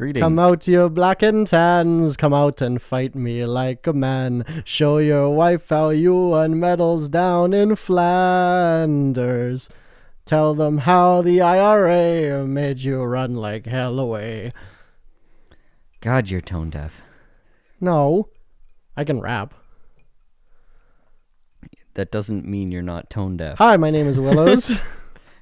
Greetings. Come out, you black and tans, come out and fight me like a man. Show your wife how you won medals down in Flanders. Tell them how the IRA made you run like hell away. God, you're tone deaf. No, I can rap. That doesn't mean you're not tone deaf. Hi, my name is Willows.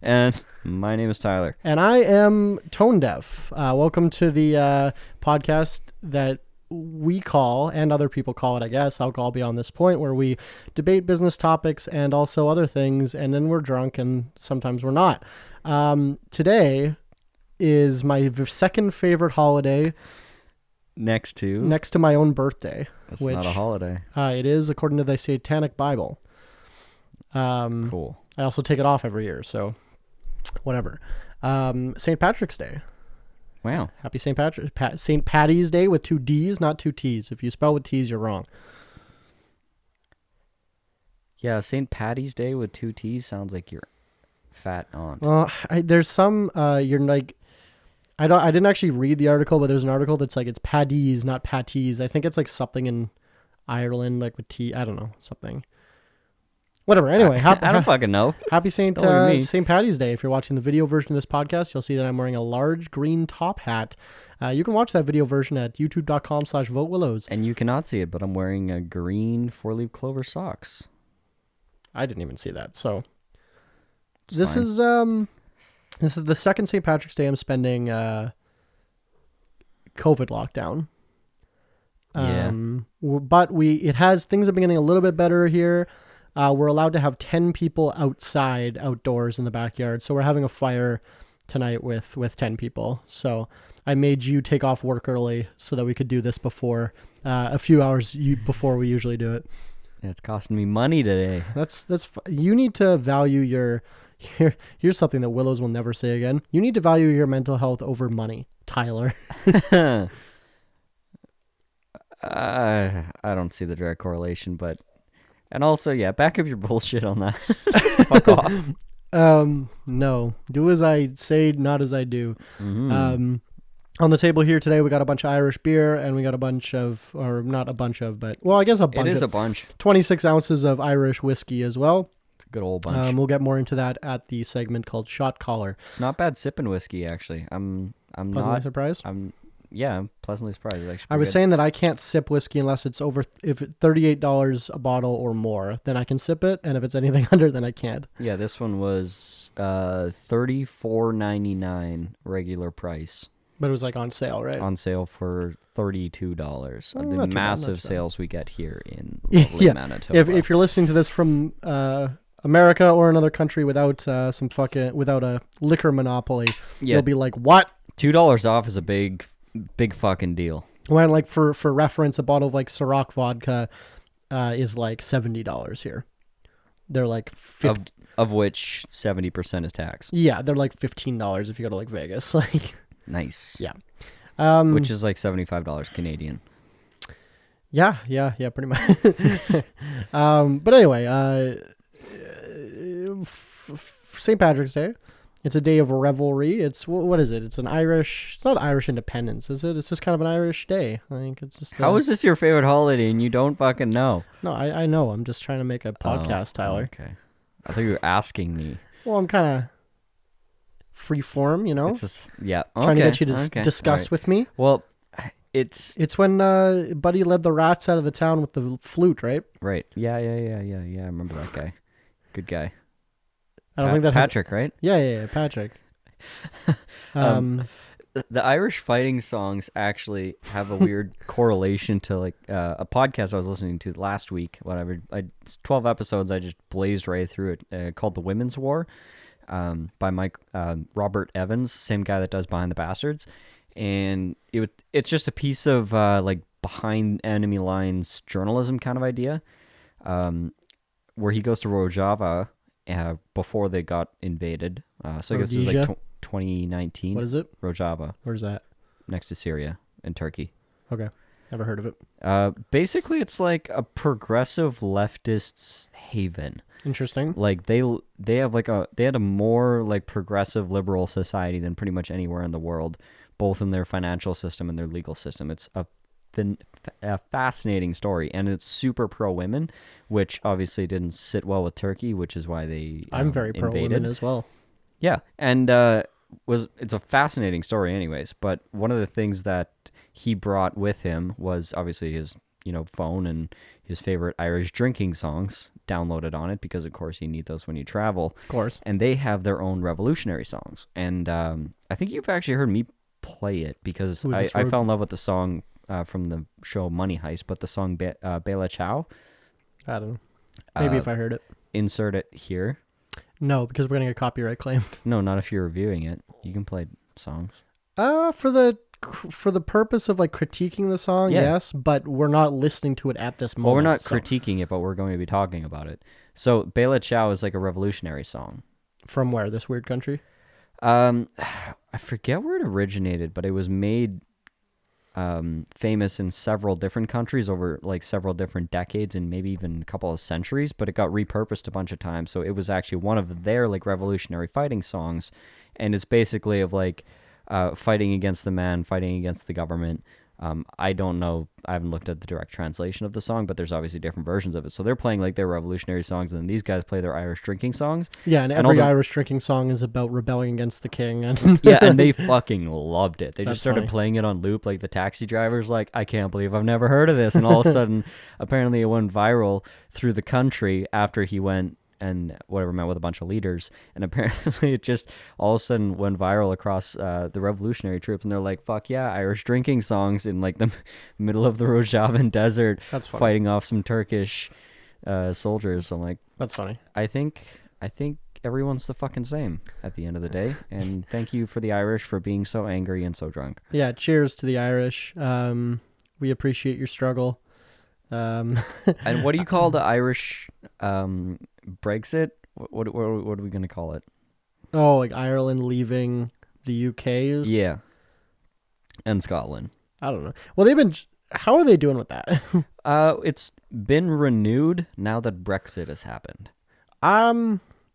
And my name is Tyler. And I am tone deaf. Welcome to the podcast that we call, and other people call it, I guess, Alcohol Beyond This Point, where we debate business topics and also other things, and then we're drunk, and sometimes we're not. Today is my second favorite holiday. Next to My own birthday. That's not a holiday. It is, according to the Satanic Bible. Cool. I also take it off every year, so whatever. St. Patrick's Day. Wow. Happy St. Paddy's Day with 2 D's, not 2 T's. If you spell with T's, you're wrong. Yeah, St. Paddy's Day with 2 T's sounds like your fat aunt. Well, there's some you're like, I didn't actually read the article, but there's an article that's like it's Paddy's, not Patties. I think it's like something in Ireland, like with T. I don't know, something. Whatever. Anyway, I don't fucking know. Happy St. Paddy's Day. If you're watching the video version of this podcast, you'll see that I'm wearing a large green top hat. You can watch that video version at youtube.com/votewillows. And you cannot see it, but I'm wearing a green 4-leaf clover socks. I didn't even see that. So this is the second St. Patrick's Day I'm spending COVID lockdown. But things have been getting a little bit better here. We're allowed to have 10 people outdoors in the backyard. So we're having a fire tonight with 10 people. So I made you take off work early so that we could do this before a few hours before we usually do it. It's costing me money today. You need to value here's something that Willows will never say again. You need to value your mental health over money, Tyler. I don't see the direct correlation, but... And also, yeah, back up your bullshit on that. Fuck off. No. Do as I say, not as I do. Mm-hmm. On the table here today, we got a bunch of Irish beer, and we got a bunch of, or not a bunch of, but, well, I guess a bunch. It is a bunch. 26 ounces of Irish whiskey as well. It's a good old bunch. We'll get more into that at the segment called Shot Collar. It's not bad sipping whiskey, actually. I'm Pleasantly surprised? I'm pleasantly surprised. It's actually I was good. saying that I can't sip whiskey unless it's if it's $38 a bottle or more, then I can sip it, and if it's anything under, then I can't. Yeah, this one was $34.99 regular price. But it was like on sale, right? On sale for $32. The massive sales we get here in lovely Manitoba. If you're listening to this from America or another country without a liquor monopoly, you'll be like, what? $2 off is a big fucking deal. When, like, for reference, a bottle of like Ciroc vodka is like $70 here. They're like of which 70% is tax. Yeah, they're like $15 if you go to like Vegas. Like, nice. Yeah. Which is like $75 Canadian. Yeah, pretty much. But anyway, St. Patrick's Day. It's a day of revelry. What is it? It's not Irish independence, is it? It's just kind of an Irish day. I think it's just. How is this your favorite holiday and you don't fucking know? No, I know. I'm just trying to make a podcast, Tyler. Okay. I thought you were asking me. Well, I'm kind of free form, you know? It's just, yeah. Okay. Trying to get you to discuss with me. Well, it's when Buddy led the rats out of the town with the flute, right? Right. Yeah. I remember that guy. Good guy. I don't think that Patrick, right? Yeah, Patrick. The Irish fighting songs actually have a weird correlation to like a podcast I was listening to last week. Whatever, it's 12 episodes. I just blazed right through it. Called "The Women's War," by Robert Evans, same guy that does "Behind the Bastards," and it's just a piece of like behind enemy lines journalism kind of idea, where he goes to Rojava. Before they got invaded. So I guess this is like 2019. What is it? Rojava. Where's that? Next to Syria and Turkey. Okay. Never heard of it. Basically, it's like a progressive leftist's haven. Interesting. Like they had a more like progressive liberal society than pretty much anywhere in the world. both in their financial system and their legal system. It's a fascinating story, and it's super pro-women, which obviously didn't sit well with Turkey, which is why they I'm very pro-women as well. Yeah, and it's a fascinating story anyways, but one of the things that he brought with him was obviously his phone and his favorite Irish drinking songs downloaded on it, because of course you need those when you travel. Of course. And they have their own revolutionary songs, and I think you've actually heard me play it, because I fell in love with the song from the show Money Heist, but the song Bella Ciao. I don't know. Maybe if I heard it. Insert it here. No, because we're going to get copyright claimed. No, not if you're reviewing it. You can play songs. For the purpose of like critiquing the song, yes, but we're not listening to it at this moment. Well, we're not critiquing it, but we're going to be talking about it. So Bella Ciao is like a revolutionary song. From where? This weird country? I forget where it originated, but it was made famous in several different countries over like several different decades and maybe even a couple of centuries, but it got repurposed a bunch of times. So it was actually one of their like revolutionary fighting songs, and it's basically of like fighting against the man, fighting against the government. I don't know. I haven't looked at the direct translation of the song, but there's obviously different versions of it. So they're playing like their revolutionary songs, and then these guys play their Irish drinking songs. Yeah, and every Irish drinking song is about rebelling against the king. And yeah, and they fucking loved it. They That's just started funny. playing it on loop. Like the taxi driver's like, I can't believe I've never heard of this. And all of a sudden, apparently it went viral through the country after he went and whatever, met with a bunch of leaders, and apparently it just all of a sudden went viral across the revolutionary troops, and they're like, fuck yeah, Irish drinking songs in like the middle of the Rojavan desert. That's funny. Fighting off some Turkish soldiers. So I'm like, That's funny. I think everyone's the fucking same at the end of the day, and thank you for the Irish for being so angry and so drunk. Yeah, cheers to the Irish. We appreciate your struggle. And what do you call the Irish Brexit? What are we gonna call it? Oh, like Ireland leaving the UK? Yeah, and Scotland. I don't know. Well, how are they doing with that? It's been renewed now that Brexit has happened.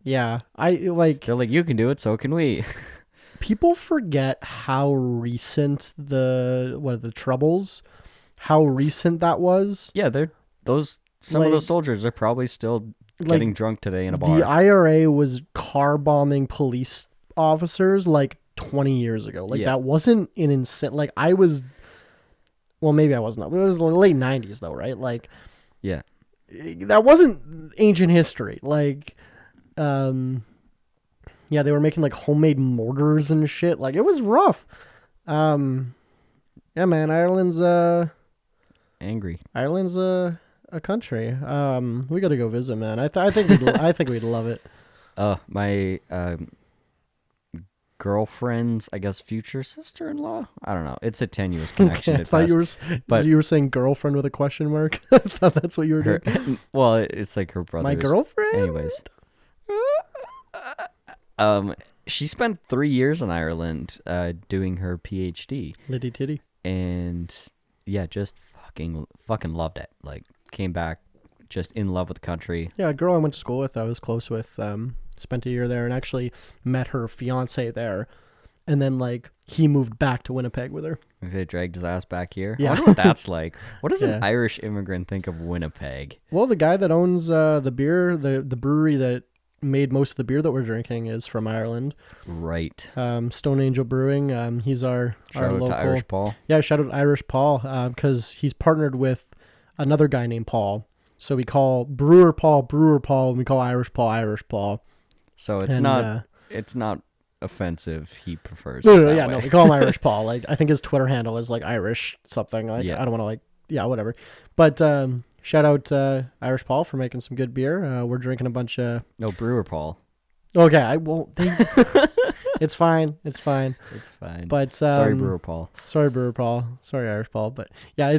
Yeah, they're like, you can do it, so can we. People forget how recent the Troubles, how recent that was. Yeah, some of those soldiers are probably still getting drunk today in a bar. The IRA was car bombing police officers like 20 years ago. That wasn't an insane. Like well, maybe I wasn't. It was the late 90s though, right? Like, yeah, that wasn't ancient history. Like, yeah, they were making like homemade mortars and shit. Like, it was rough. Yeah, man, Ireland's angry. Ireland's a country. We got to go visit, man. I think we'd love it. My girlfriend's, I guess, future sister-in-law. I don't know. It's a tenuous connection. Okay, I thought you were saying girlfriend with a question mark. I thought that's what you were doing. Well, it's like her brother. My girlfriend. Anyways, she spent 3 years in Ireland, doing her PhD. Liddy titty. And yeah, just fucking loved it. Like, came back just in love with the country. Yeah, a girl I went to school with, I was close with, spent a year there, and actually met her fiance there, and then like he moved back to Winnipeg with her. They dragged his ass back here. Yeah. I wonder what that's like. What does an Irish immigrant think of Winnipeg? Well, the guy that owns the beer, the brewery that made most of the beer that we're drinking is from Ireland. Right. Stone Angel Brewing. He's our local. Shout out to Irish Paul. Yeah, shout out to Irish Paul, because he's partnered with another guy named Paul. So we call Brewer Paul, and we call Irish Paul. So it's not offensive. He prefers. No, we call him Irish Paul. Like, I think his Twitter handle is like Irish something. Like, yeah. I don't want to whatever. But shout out Irish Paul for making some good beer. We're drinking a bunch of. No, Brewer Paul. Okay, I won't. It's fine. It's fine. But sorry, Brewer Paul. Sorry, Irish Paul. But yeah,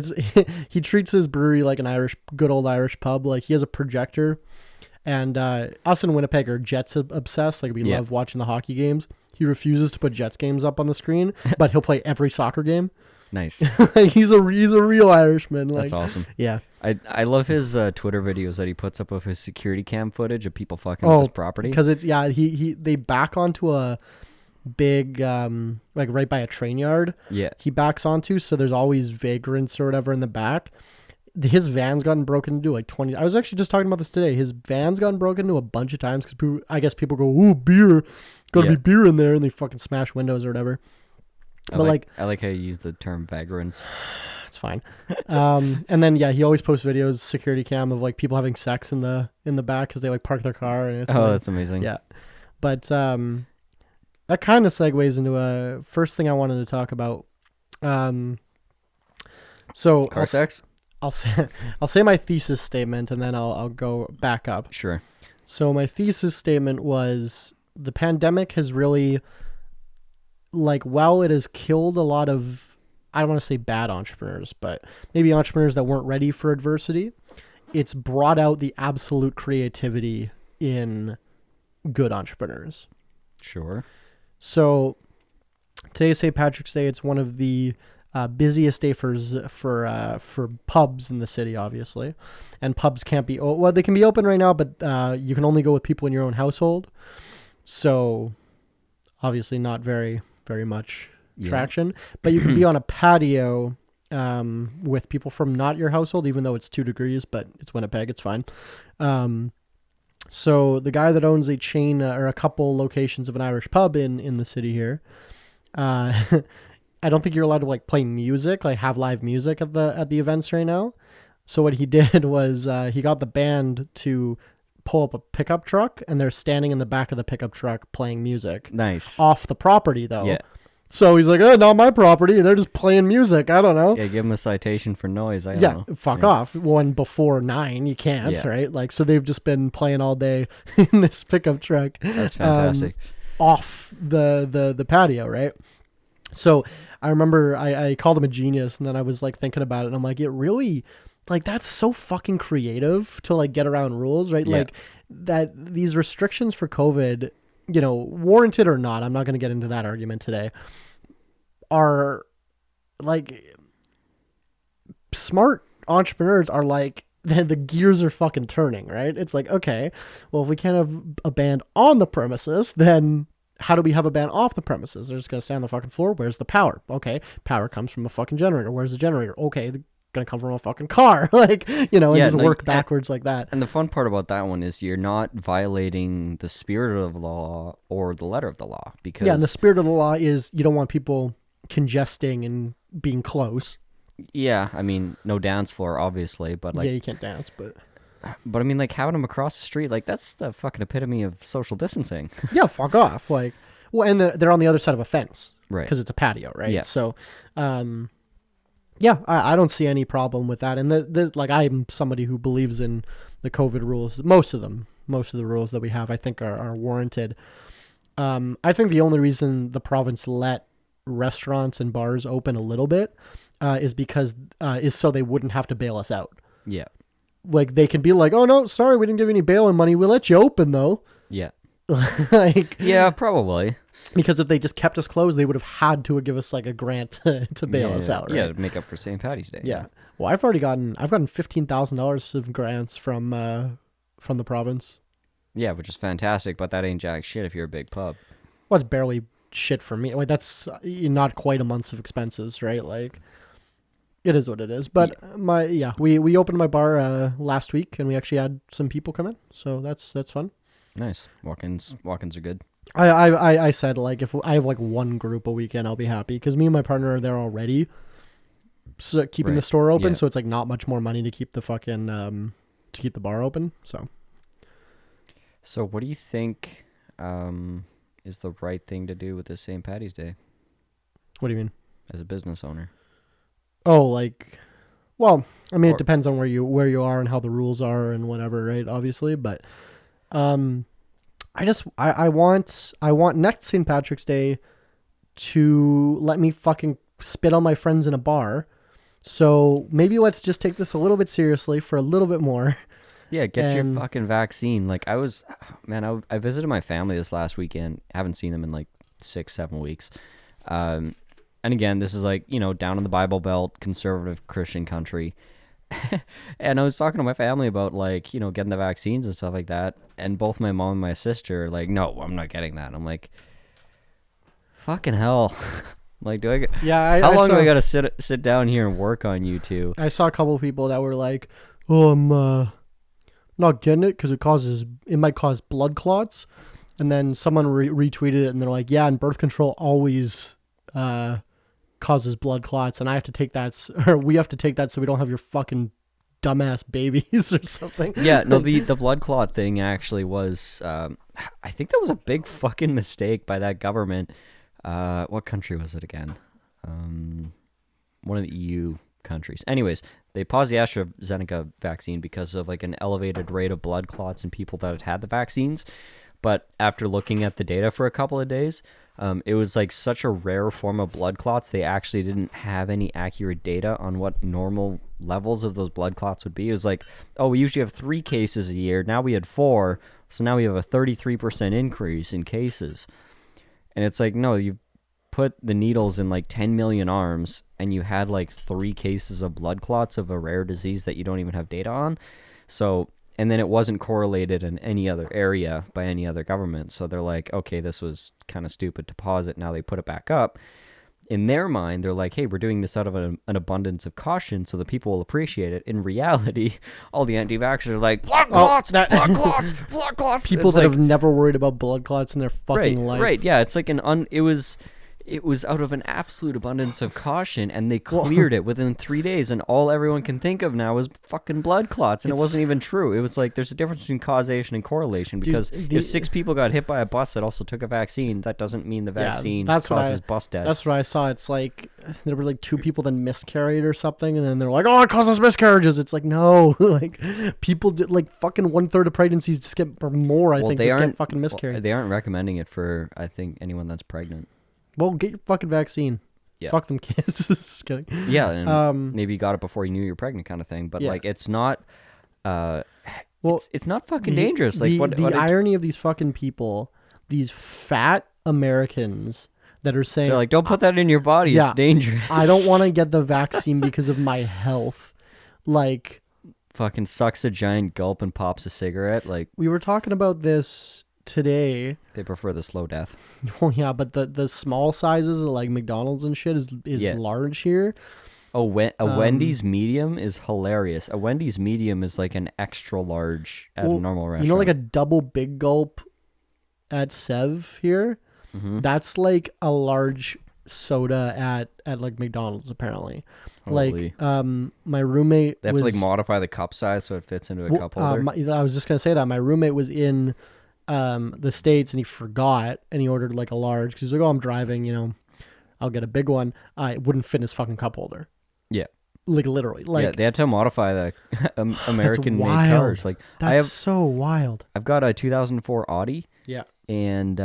he treats his brewery like an good old Irish pub. Like, he has a projector. And us in Winnipeg are Jets obsessed. Like, we love watching the hockey games. He refuses to put Jets games up on the screen, but he'll play every soccer game. Nice. He's a real Irishman. Like, that's awesome. Yeah. I love his Twitter videos that he puts up of his security cam footage of people fucking with his property. Because it's they back onto big, like right by a train yard. Yeah. He backs onto, so there's always vagrants or whatever in the back. His van's gotten broken into like 20. I was actually just talking about this today. His van's gotten broken into a bunch of times because I guess people go, "Ooh, beer, gotta be beer in there," and they fucking smash windows or whatever. I like how you use the term vagrants. It's fine. And then he always posts videos, security cam, of like people having sex in the back because they like park their car. And it's that's amazing. Yeah, but that kind of segues into a first thing I wanted to talk about. So car sex. I'll say my thesis statement and then I'll go back up. Sure. So my thesis statement was the pandemic has really, like, while it has killed a lot of, I don't want to say bad entrepreneurs, but maybe entrepreneurs that weren't ready for adversity, it's brought out the absolute creativity in good entrepreneurs. Sure. So today's St. Patrick's Day. It's one of the busiest day for pubs in the city, obviously, and pubs can't be they can be open right now, but you can only go with people in your own household. So obviously not very much traction, but you can be on a patio with people from not your household, even though it's 2 degrees, but it's Winnipeg, it's fine. So the guy that owns a chain or a couple locations of an Irish pub in the city here, I don't think you're allowed to like play music, like have live music at the events right now. So what he did was he got the band to pull up a pickup truck, and they're standing in the back of the pickup truck playing music. Nice. Off the property though. Yeah. So he's like, "Oh, not my property," and they're just playing music. I don't know. Yeah, give him a citation for noise. I don't know. Fuck off. When before 9, you can't, right? Like, so they've just been playing all day in this pickup truck. That's fantastic. Off the patio, right? So I remember I called him a genius, and then I was like thinking about it, and I'm like, it really, like, that's so fucking creative to like get around rules, right? Yeah. Like that these restrictions for COVID, warranted or not, I'm not going to get into that argument today, are like, smart entrepreneurs are like, the gears are fucking turning, right? It's like, okay, well, if we can't have a band on the premises, then how do we have a band off the premises? They're just going to stay on the fucking floor. Where's the power? Okay, power comes from a fucking generator. Where's the generator? Okay, they're going to come from a fucking car. Like, it doesn't work backwards like that. And the fun part about that one is you're not violating the spirit of the law or the letter of the law. Because and the spirit of the law is you don't want people congesting and being close. Yeah, I mean, no dance floor, obviously, but like... Yeah, you can't dance, but I mean, like, having them across the street, like, that's the fucking epitome of social distancing. Yeah, fuck off. Like, well, and they're on the other side of a fence. Right. Because it's a patio, right? Yeah. So, I don't see any problem with that. And like, I'm somebody who believes in the COVID rules. Most of the rules that we have, I think, are warranted. I think the only reason the province let restaurants and bars open a little bit is so they wouldn't have to bail us out. Yeah. Like, they can be like, "Oh no, sorry, we didn't give you any bail-in money. We let you open though." Yeah. Like, yeah, probably. Because if they just kept us closed, they would have had to give us like a grant to bail us out, right? Yeah, to make up for St. Paddy's Day. Yeah. Well, I've gotten $15,000 of grants from the province. Yeah, which is fantastic, but that ain't jack shit if you're a big pub. Well, it's barely shit for me. Like, that's not quite a month's of expenses, right? Like, it is what it is. But we opened my bar last week, and we actually had some people come in, so that's fun. Nice. Walk-ins are good. I said, like, if I have like one group a weekend, I'll be happy, because me and my partner are there already, so keeping the store open. So it's like not much more money to keep the fucking to keep the bar open. So what do you think is the right thing to do with this St. Paddy's Day? What do you mean? As a business owner. Oh, like, well, I mean, it depends on where you are and how the rules are and whatever, right? Obviously, but I want next St. Patrick's Day to let me fucking spit on my friends in a bar. So maybe let's just take this a little bit seriously for a little bit more. Yeah, get your fucking vaccine. Like, I visited my family this last weekend. Haven't seen them in like 6-7 weeks. And again, this is like, down in the Bible Belt, conservative Christian country. And I was talking to my family about, like, getting the vaccines and stuff like that. And both my mom and my sister are like, "No, I'm not getting that." I'm like, fucking hell. Like, Yeah, how I long do saw, I gotta sit down here and work on you two? I saw a couple of people that were like, "Oh, I'm not getting it because it might cause blood clots," and then someone retweeted it and they're like, "Yeah, and birth control always causes blood clots, and I have to take that, or we have to take that so we don't have your fucking dumbass babies or something." Yeah, no, the blood clot thing actually was, I think that was a big fucking mistake by that government. What country was it again? One of the EU countries. Anyways, they paused the AstraZeneca vaccine because of like an elevated rate of blood clots in people that had the vaccines. But after looking at the data for a couple of days, it was like such a rare form of blood clots, they actually didn't have any accurate data on what normal levels of those blood clots would be. It was like, oh, we usually have 3 cases a year. Now we had 4. So now we have a 33% increase in cases. And it's like, no, you put the needles in like 10 million arms and you had like 3 cases of blood clots of a rare disease that you don't even have data on. So, and then it wasn't correlated in any other area by any other government. So they're like, okay, this was kind of stupid to pause it. Now they put it back up. In their mind, they're like, hey, we're doing this out of an abundance of caution so the people will appreciate it. In reality, all the anti-vaxxers are like, blood clots, blood clots, blood clots. People that have never worried about blood clots in their fucking life. Right, yeah. It's like it was out of an absolute abundance of caution, and they cleared it within 3 days, and all everyone can think of now is fucking blood clots, and it wasn't even true. It was like, there's a difference between causation and correlation, because if 6 people got hit by a bus that also took a vaccine, that doesn't mean the vaccine causes bus deaths. That's what I saw. It's like, there were like 2 people that miscarried or something, and then they're like, oh, it causes miscarriages. It's like, no, like, people did, like, fucking 1/3 of pregnancies just get, or more, I think, just get fucking miscarried. They aren't recommending it for, I think, anyone that's pregnant. Well, get your fucking vaccine. Yeah. Fuck them kids. Just kidding. Yeah, and maybe you got it before you knew you were pregnant, kind of thing. But like, it's not. It's not fucking dangerous. Like the irony of these fucking people, these fat Americans that are saying, they're like, don't put that in your body. Yeah, it's dangerous. I don't want to get the vaccine because of my health. Like, fucking sucks a giant gulp and pops a cigarette. Like, we were talking about this today. They prefer the slow death. Oh yeah, but the small sizes like McDonald's and shit is large here. Oh, a Wendy's medium is hilarious. A Wendy's medium is like an extra large at a normal restaurant. You know, like a double big gulp at Sev here? Mm-hmm. That's like a large soda at like McDonald's apparently. Holy. Like my roommate they have to like modify the cup size so it fits into a cup holder. I was just gonna say that my roommate was in the States and he forgot and he ordered like a large because he's like, oh, I'm driving, you know, I'll get a big one. It wouldn't fit in his fucking cup holder. Yeah. Like literally. Like, yeah, they had to modify the American made cars. Like, that's so wild. I've got a 2004 Audi. Yeah. And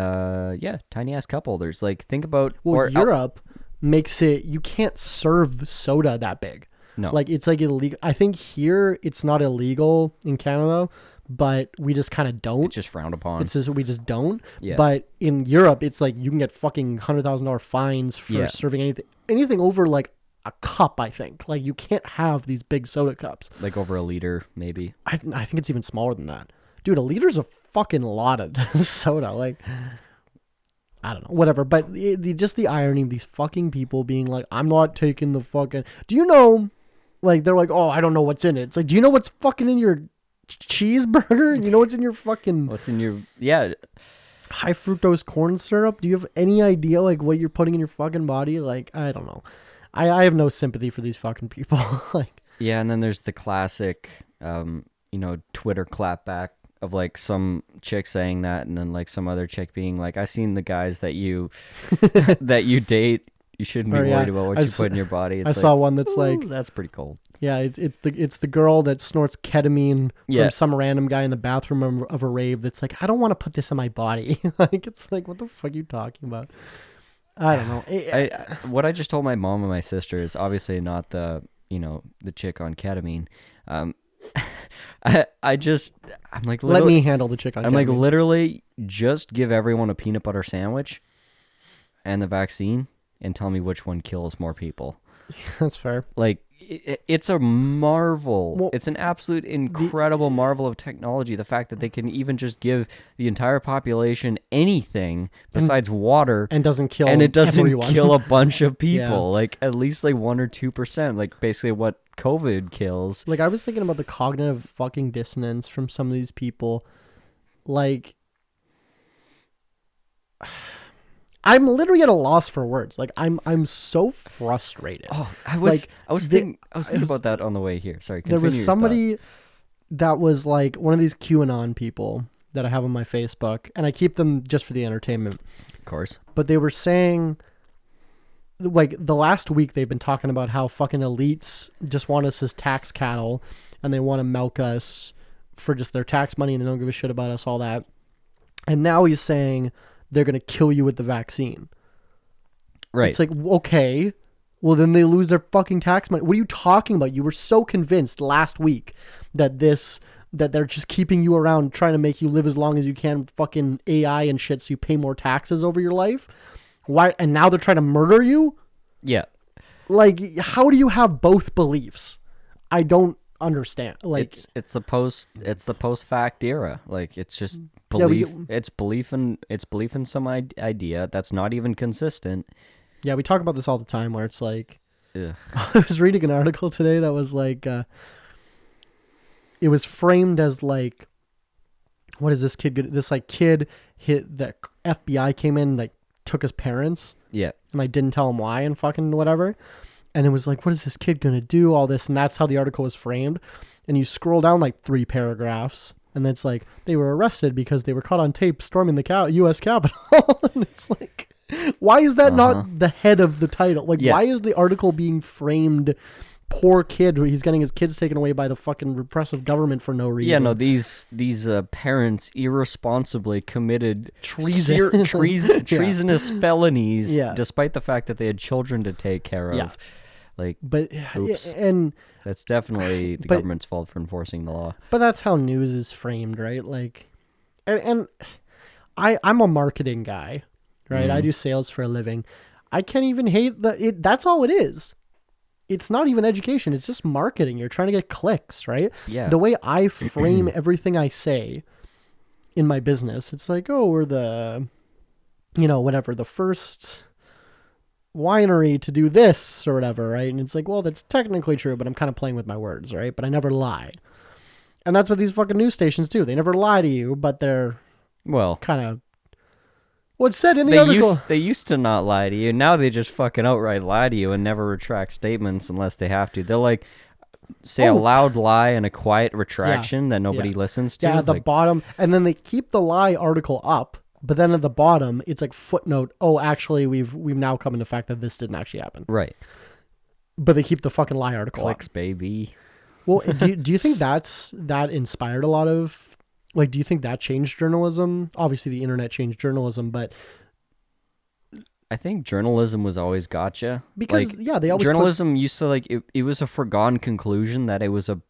tiny ass cup holders. Like, think about Europe makes it, you can't serve soda that big. No. Like, it's like illegal. I think here it's not illegal in Canada, but we just kind of don't. It's just frowned upon. It's just we just don't. Yeah. But in Europe, it's like you can get fucking $100,000 fines for serving anything over like a cup. I think like you can't have these big soda cups. Like over a liter, maybe. I think it's even smaller than that, dude. A liter's a fucking lot of soda. Like, I don't know, whatever. But just the irony of these fucking people being like, I'm not taking the fucking. Do you know? Like they're like, oh, I don't know what's in it. It's like, do you know what's fucking in your cheeseburger? You know what's in your fucking high fructose corn syrup? Do you have any idea like what you're putting in your fucking body? Like, I don't know. I have no sympathy for these fucking people. Like, yeah, and then there's the classic Twitter clapback of like some chick saying that and then like some other chick being like, I seen the guys that you that you date. You shouldn't be worried about what you put in your body. I saw one that's like, that's pretty cold. Yeah, it's the girl that snorts ketamine from some random guy in the bathroom of a rave that's like, I don't want to put this in my body. Like, it's like, what the fuck are you talking about? I don't know. What I just told my mom and my sister is obviously not the chick on ketamine. I'm like, let me handle the chick on ketamine. I'm like, literally just give everyone a peanut butter sandwich and the vaccine and tell me which one kills more people. That's fair. Like, It's a marvel. Well, It's an absolute incredible marvel of technology. The fact that they can even just give the entire population anything besides water, and doesn't kill and it doesn't everyone. kill a bunch of people. Yeah. Like at least like 1 or 2%. Like basically what COVID kills. Like I was thinking about the cognitive fucking dissonance from some of these people. Like, I'm literally at a loss for words. Like I'm so frustrated. Oh, I was thinking was- about that on the way here. Sorry, There was continue your somebody that was like one of these QAnon people that I have on my Facebook, and I keep them just for the entertainment. thought. Of course. But they were saying, like, the last week they've been talking about how fucking elites just want us as tax cattle, and they want to milk us for just their tax money, and they don't give a shit about us, all that. And now he's saying they're going to kill you with the vaccine. Right. It's like, okay, well, then they lose their fucking tax money. What are you talking about? You were so convinced last week that they're just keeping you around, trying to make you live as long as you can, fucking AI and shit, so you pay more taxes over your life. Why? And now they're trying to murder you? Yeah. Like, how do you have both beliefs? I don't understand. Like, it's the post fact era. Like it's just Yeah, belief. It's belief in some idea that's not even consistent. yeah, we talk about this all the time, where it's like, Ugh. I was reading an article today that was like, it was framed as like, what is this kid gonna, this like kid hit the FBI came in, like took his parents, Yeah. and like didn't tell him why and fucking whatever. And it was like, what is this kid gonna do? All this, and that's how the article was framed. And you scroll down like 3 paragraphs, and then it's like they were arrested because they were caught on tape storming the U.S. Capitol. And it's like, why is that not the head of the title? Like, Yeah. why is the article being framed? Poor kid, he's getting his kids taken away by the fucking repressive government for no reason. Yeah, no, these parents irresponsibly committed Treason. treasonous felonies, Yeah. despite the fact that they had children to take care of. Yeah. Like, But Oops. and that's definitely the But- government's fault for enforcing the law. but that's how news is framed, right? Like, and I'm a marketing guy, right? I do sales for a living. I can't even hate that's all it is. It's not even education. It's just marketing. You're trying to get clicks, right? Yeah. The way I frame everything I say in my business, it's like, oh, we're the, whatever, the first winery to do this or whatever, right? And it's like, well, that's technically true, but I'm kind of playing with my words, right? But I never lie. And that's what these fucking news stations do. They never lie to you, but they're Well, kind of what's said in the article. They used to not lie to you. Now they just fucking outright lie to you and never retract statements unless they have to. They'll like say a loud lie and a quiet retraction that nobody listens to. Yeah, at the like, bottom, and then they keep the lie article up, but then at the bottom, it's like footnote. Oh, actually, we've now come into fact that this didn't actually happen. right. But they keep the fucking lie article Clicks, up. baby. Well, do you think that inspired a lot of? Like, do you think that changed journalism? Obviously, the internet changed journalism, but I think journalism was always gotcha. because like, they always journalism used to like it was a foregone conclusion that it was a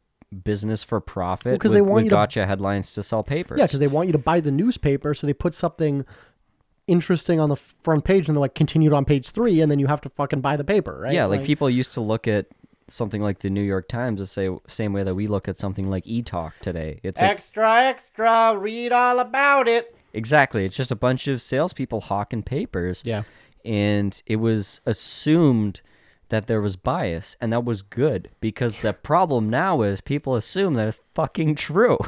business for profit. Because with, they want with you to- gotcha headlines to sell papers. because they want you to buy the newspaper, so they put something interesting on the front page, and they're like continued on page 3, and then you have to fucking buy the paper, right? Yeah, like people used to look at something like the New York Times the same way that we look at something like eTalk today. It's like, extra, read all about it. exactly. It's just a bunch of salespeople hawking papers. Yeah. And it was assumed that there was bias, and that was good because the problem now is people assume that it's fucking true.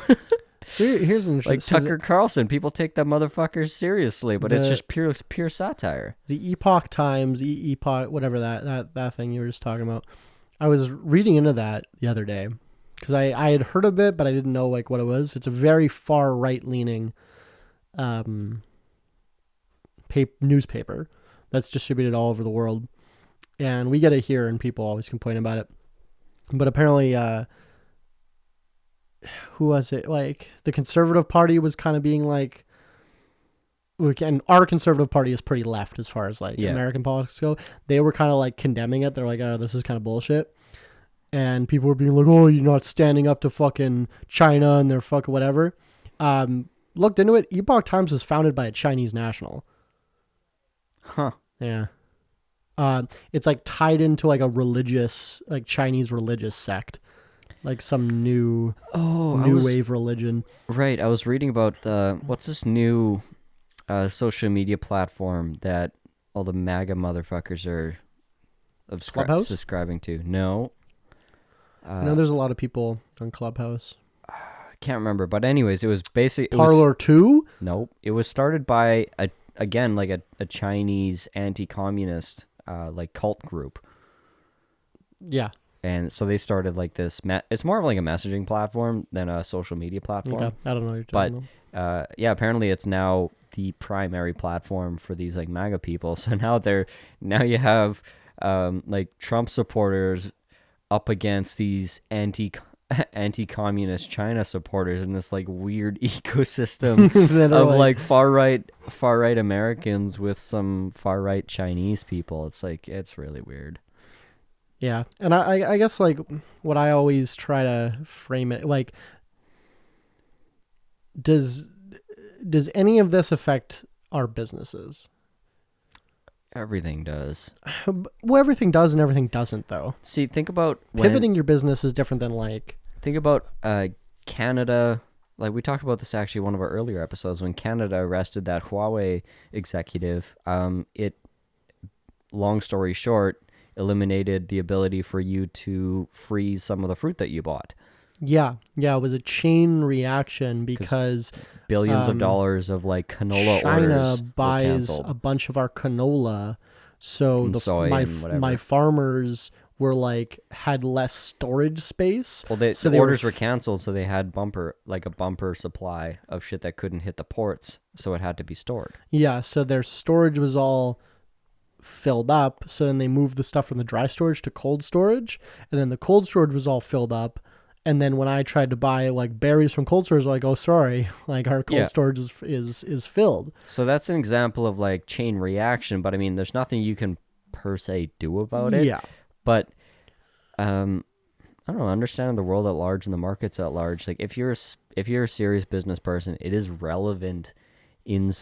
So here's an interesting. Like Tucker Carlson, people take that motherfucker seriously, but it's just pure satire. The Epoch Times, Epoch, whatever that thing you were just talking about. I was reading into that the other day because I had heard of it, but I didn't know like what it was. It's a very far right leaning newspaper that's distributed all over the world, and we get it here, and people always complain about it. But apparently, who was it? Like the Conservative Party was kind of being like. And our Conservative Party is pretty left as far as like American politics go. They were kind of like condemning it. They're like, oh, this is kind of bullshit. And people were being like, oh, you're not standing up to fucking China and their fucking whatever. Looked into it. Epoch Times was founded by a Chinese national. Huh. Yeah. It's like tied into like a religious, like Chinese religious sect, like some new wave religion. Right. I was reading about what's this new social media platform that all the MAGA motherfuckers are Clubhouse? subscribing to. No. I know there's a lot of people on Clubhouse. I can't remember, but anyways, it was basically Parlor 2? Nope. It was started by a Chinese anti-communist like cult group. Yeah. And so they started like this. It's more of like a messaging platform than a social media platform. Okay. I don't know what you're talking about. Yeah, apparently it's now the primary platform for these like MAGA people. So now you have like Trump supporters up against these anti-communist China supporters in this like weird ecosystem of like far right Americans with some far right Chinese people. It's really weird. Yeah, and I guess like what I always try to frame it like, does any of this affect our businesses? Everything does. Well, everything does and everything doesn't, though. See, think about pivoting your business is different than like. Think about Canada. Like we talked about this actually in one of our earlier episodes when Canada arrested that Huawei executive. It, long story short, eliminated the ability for you to freeze some of the fruit that you bought. Yeah, it was a chain reaction because billions of dollars of like canola orders China buys a bunch of our canola, so my farmers were like had less storage space. Well, the orders were canceled, so they had a bumper supply of shit that couldn't hit the ports, so it had to be stored. Yeah, so their storage was all filled up, so then they moved the stuff from the dry storage to cold storage, and then the cold storage was all filled up, and then when I tried to buy like berries from cold storage, like, oh sorry, like our cold storage is filled. So that's an example of like chain reaction, but I mean there's nothing you can per se do about it. Yeah. But I don't know, understanding the world at large and the markets at large, like if you're a serious business person, it is relevant in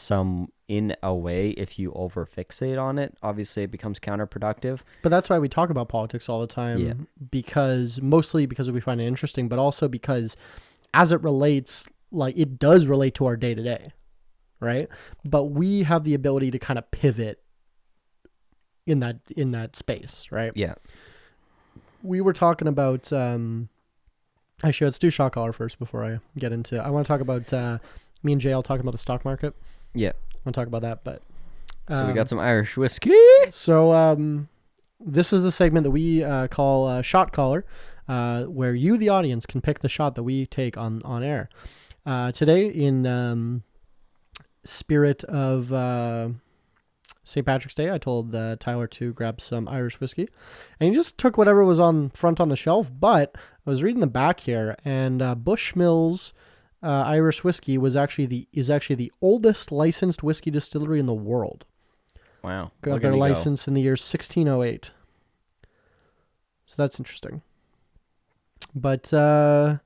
a way. If you over fixate on it, obviously it becomes counterproductive. But that's why we talk about politics all the time, mostly because we find it interesting, but also because as it relates, like it does relate to our day to day, right? But we have the ability to kind of pivot in that space, right? Yeah. We were talking about actually let's do shot caller first before I get into. I want to talk about me and JL talking about the stock market. Yeah. I want to talk about that, but so we got some Irish whiskey. So this is the segment that we call Shot Caller, where you, the audience, can pick the shot that we take on air. Today, in spirit of St. Patrick's Day, I told Tyler to grab some Irish whiskey, and he just took whatever was on the shelf. But I was reading the back here, and Bushmills Irish whiskey is actually the oldest licensed whiskey distillery in the world. Wow. Got their license in the year 1608. So that's interesting. But the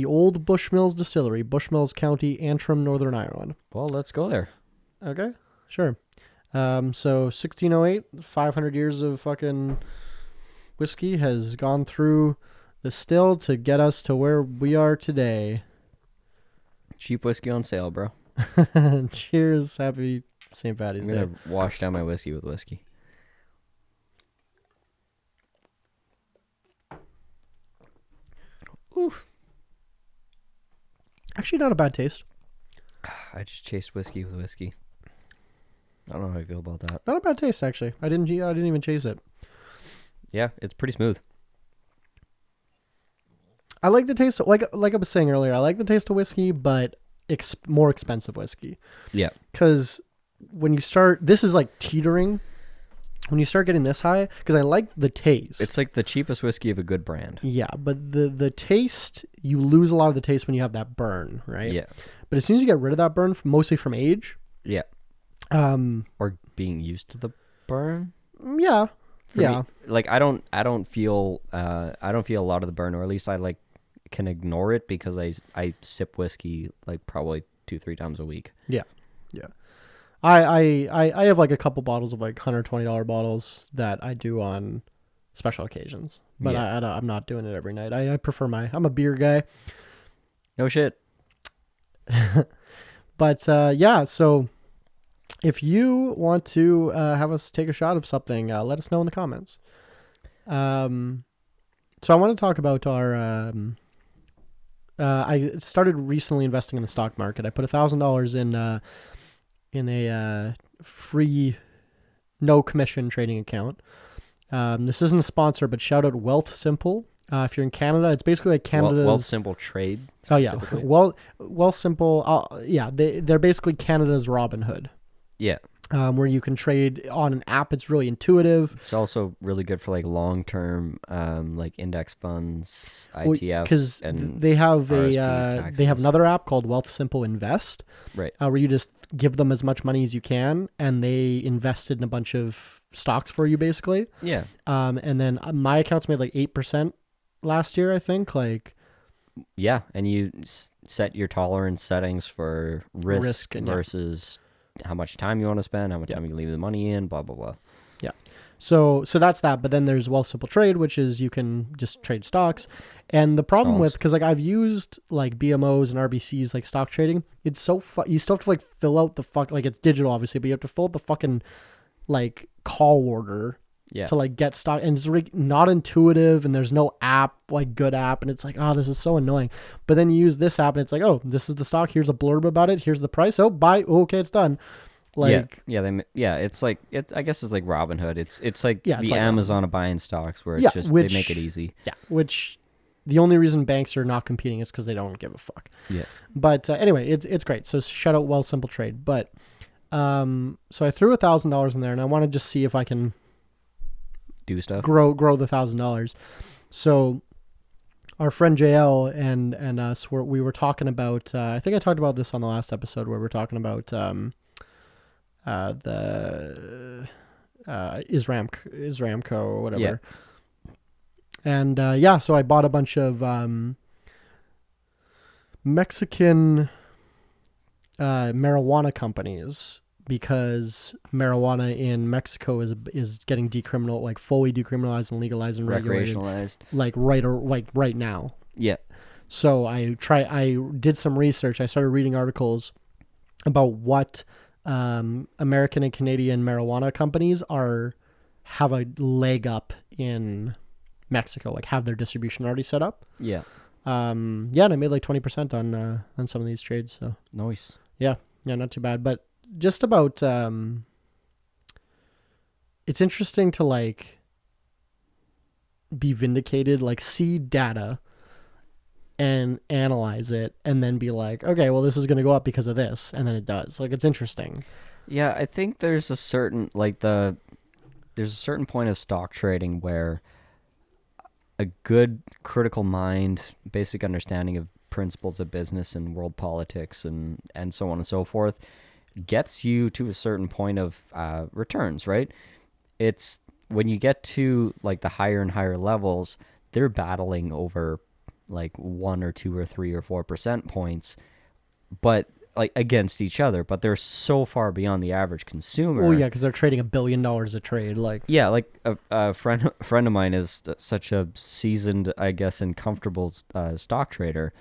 old Bushmills distillery, Bushmills County, Antrim, Northern Ireland. Well, let's go there. Okay, sure. So 1608, 500 years of fucking whiskey has gone through the still to get us to where we are today. Cheap whiskey on sale, bro. Cheers. Happy St. Paddy's Day. I'm going to wash down my whiskey with whiskey. Oof. Actually, not a bad taste. I just chased whiskey with whiskey. I don't know how I feel about that. Not a bad taste, actually. I didn't even chase it. Yeah, it's pretty smooth. I like the taste, like I was saying earlier, I like the taste of whiskey, but more expensive whiskey. Yeah. Because when you start, this is like teetering. When you start getting this high, because I like the taste. It's like the cheapest whiskey of a good brand. Yeah, but the taste, you lose a lot of the taste when you have that burn, right? Yeah. But as soon as you get rid of that burn, mostly from age. Yeah. Or being used to the burn. Yeah. For me, like I don't feel a lot of the burn, or at least I can ignore it because I sip whiskey like probably 2-3 times a week. Yeah. I have like a couple bottles of like $120 bottles that I do on special occasions, but Yeah. I'm not doing it every night. I prefer I'm a beer guy. No shit. But yeah, so if you want to have us take a shot of something, let us know in the comments. So I want to talk about our. I started recently investing in the stock market. I put $1,000 in a free, no commission trading account. This isn't a sponsor, but shout out Wealth Simple. If you're in Canada, it's basically like Canada's. Well, simple trade. Oh yeah, Wealth Simple. Yeah, they're basically Canada's Robinhood. Yeah. Where you can trade on an app. It's really intuitive. It's also really good for like long-term, like index funds, ETFs, because and they have RSPs, they have another app called Wealth Simple Invest, right. Where you just give them as much money as you can, and they invested in a bunch of stocks for you, basically. Yeah. And then my account's made like 8% last year, I think. Like. Yeah, and you set your tolerance settings for risk and, versus how much time you want to spend, how much time you can leave the money in, blah blah blah. Yeah. So that's that. But then there's Wealth Simple Trade, which is you can just trade stocks. And the problem with, because like I've used like BMOs and RBCs, like stock trading, it's so you still have to like fill out like it's digital obviously, but you have to fill out the fucking like call order. Yeah. To like get stock, and it's like not intuitive, and there's no app, like good app, and it's like, oh, this is so annoying. But then you use this app and it's like, oh, this is the stock, here's a blurb about it, here's the price, oh, buy, okay, it's done. Like it's like I guess it's like Robinhood. It's like it's the like Amazon of buying stocks, where it's just they make it easy. Yeah, which the only reason banks are not competing is because they don't give a fuck. Yeah. But anyway, it's great. So shout out Wealth Simple Trade. But so I threw $1,000 in there, and I want to just see if I can do stuff, grow the $1,000. So our friend JL and us we were talking about. I think I talked about this on the last episode where we're talking about the Isramco or whatever. Yeah. And so I bought a bunch of Mexican marijuana companies, because marijuana in Mexico is getting fully decriminalized and legalized and regulated, right now. Yeah. So I did some research. I started reading articles about what American and Canadian marijuana companies have a leg up in Mexico, like have their distribution already set up. Yeah. And I made like 20% on some of these trades. So nice. Yeah, not too bad. But just about it's interesting to like be vindicated, like see data and analyze it, and then be like, okay, well, this is going to go up because of this, and then it does. Like, it's interesting. Yeah, I think there's a certain there's a certain point of stock trading where a good critical mind, basic understanding of principles of business and world politics and so on and so forth gets you to a certain point of returns, right? It's when you get to like the higher and higher levels, they're battling over like 1 or 2 or 3 or 4% points, but like against each other, but they're so far beyond the average consumer. Oh yeah, because they're trading $1 billion a trade. Like yeah, like a friend of mine is such a seasoned, I guess, and comfortable stock trader.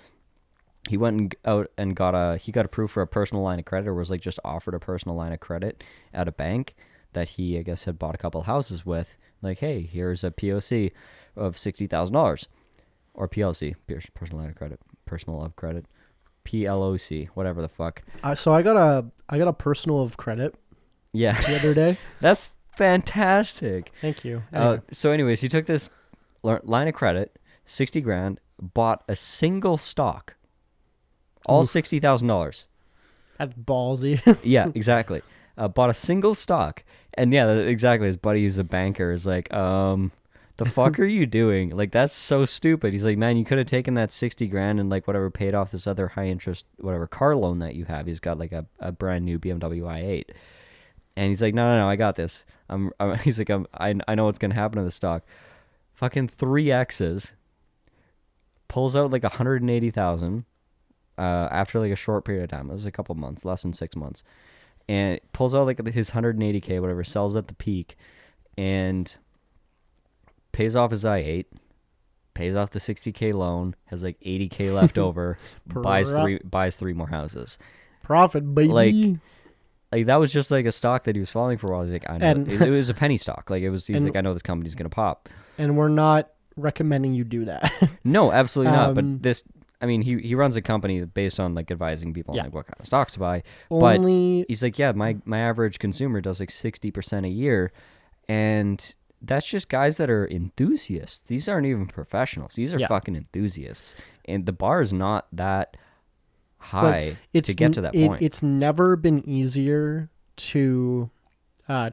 He went out and got approved for a personal line of credit, or was like just offered a personal line of credit at a bank that he, I guess, had bought a couple of houses with. Like, hey, here's a POC of $60,000, or PLC, personal line of credit, personal of credit, PLOC, whatever the fuck. So I got a personal of credit. Yeah, the other day. That's fantastic. Thank you. Anyway. So, anyways, he took this line of credit, $60,000, bought a single stock. All $60,000. That's ballsy. Yeah, exactly. Bought a single stock, and yeah, exactly. His buddy, who's a banker, is like, "The fuck are you doing? Like, that's so stupid." He's like, "Man, you could have taken that $60,000 and like whatever paid off this other high interest whatever car loan that you have." He's got like a brand new BMW i8, and he's like, "No, I got this." He's like, I know what's gonna happen to the stock." Fucking 3X's. Pulls out like 180,000. After like a short period of time. It was a couple months, less than 6 months. and pulls out like his 180K, whatever, sells at the peak, and pays off his I-8, pays off the 60K loan, has like 80K left over, buys three more houses. Profit, baby. Like that was just like a stock that he was following for a while. He's like, I know, it was a penny stock. Like he's like, I know this company's gonna pop. And we're not recommending you do that. No, absolutely not. But this, I mean, he runs a company based on like advising people on like what kind of stocks to buy. But he's like, yeah, my average consumer does like 60% a year, and that's just guys that are enthusiasts. These aren't even professionals. These are fucking enthusiasts, and the bar is not that high to get to that point. It's never been easier to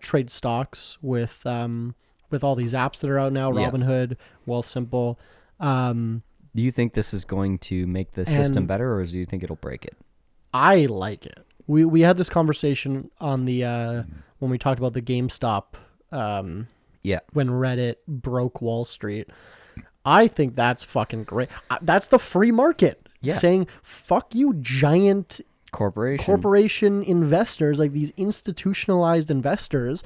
trade stocks with all these apps that are out now, Robinhood, Wealthsimple. Do you think this is going to make the system better, or do you think it'll break it? I like it. We had this conversation on the when we talked about the GameStop when Reddit broke Wall Street. I think that's fucking great. That's the free market. Yeah. Saying, fuck you, giant corporation investors, like these institutionalized investors,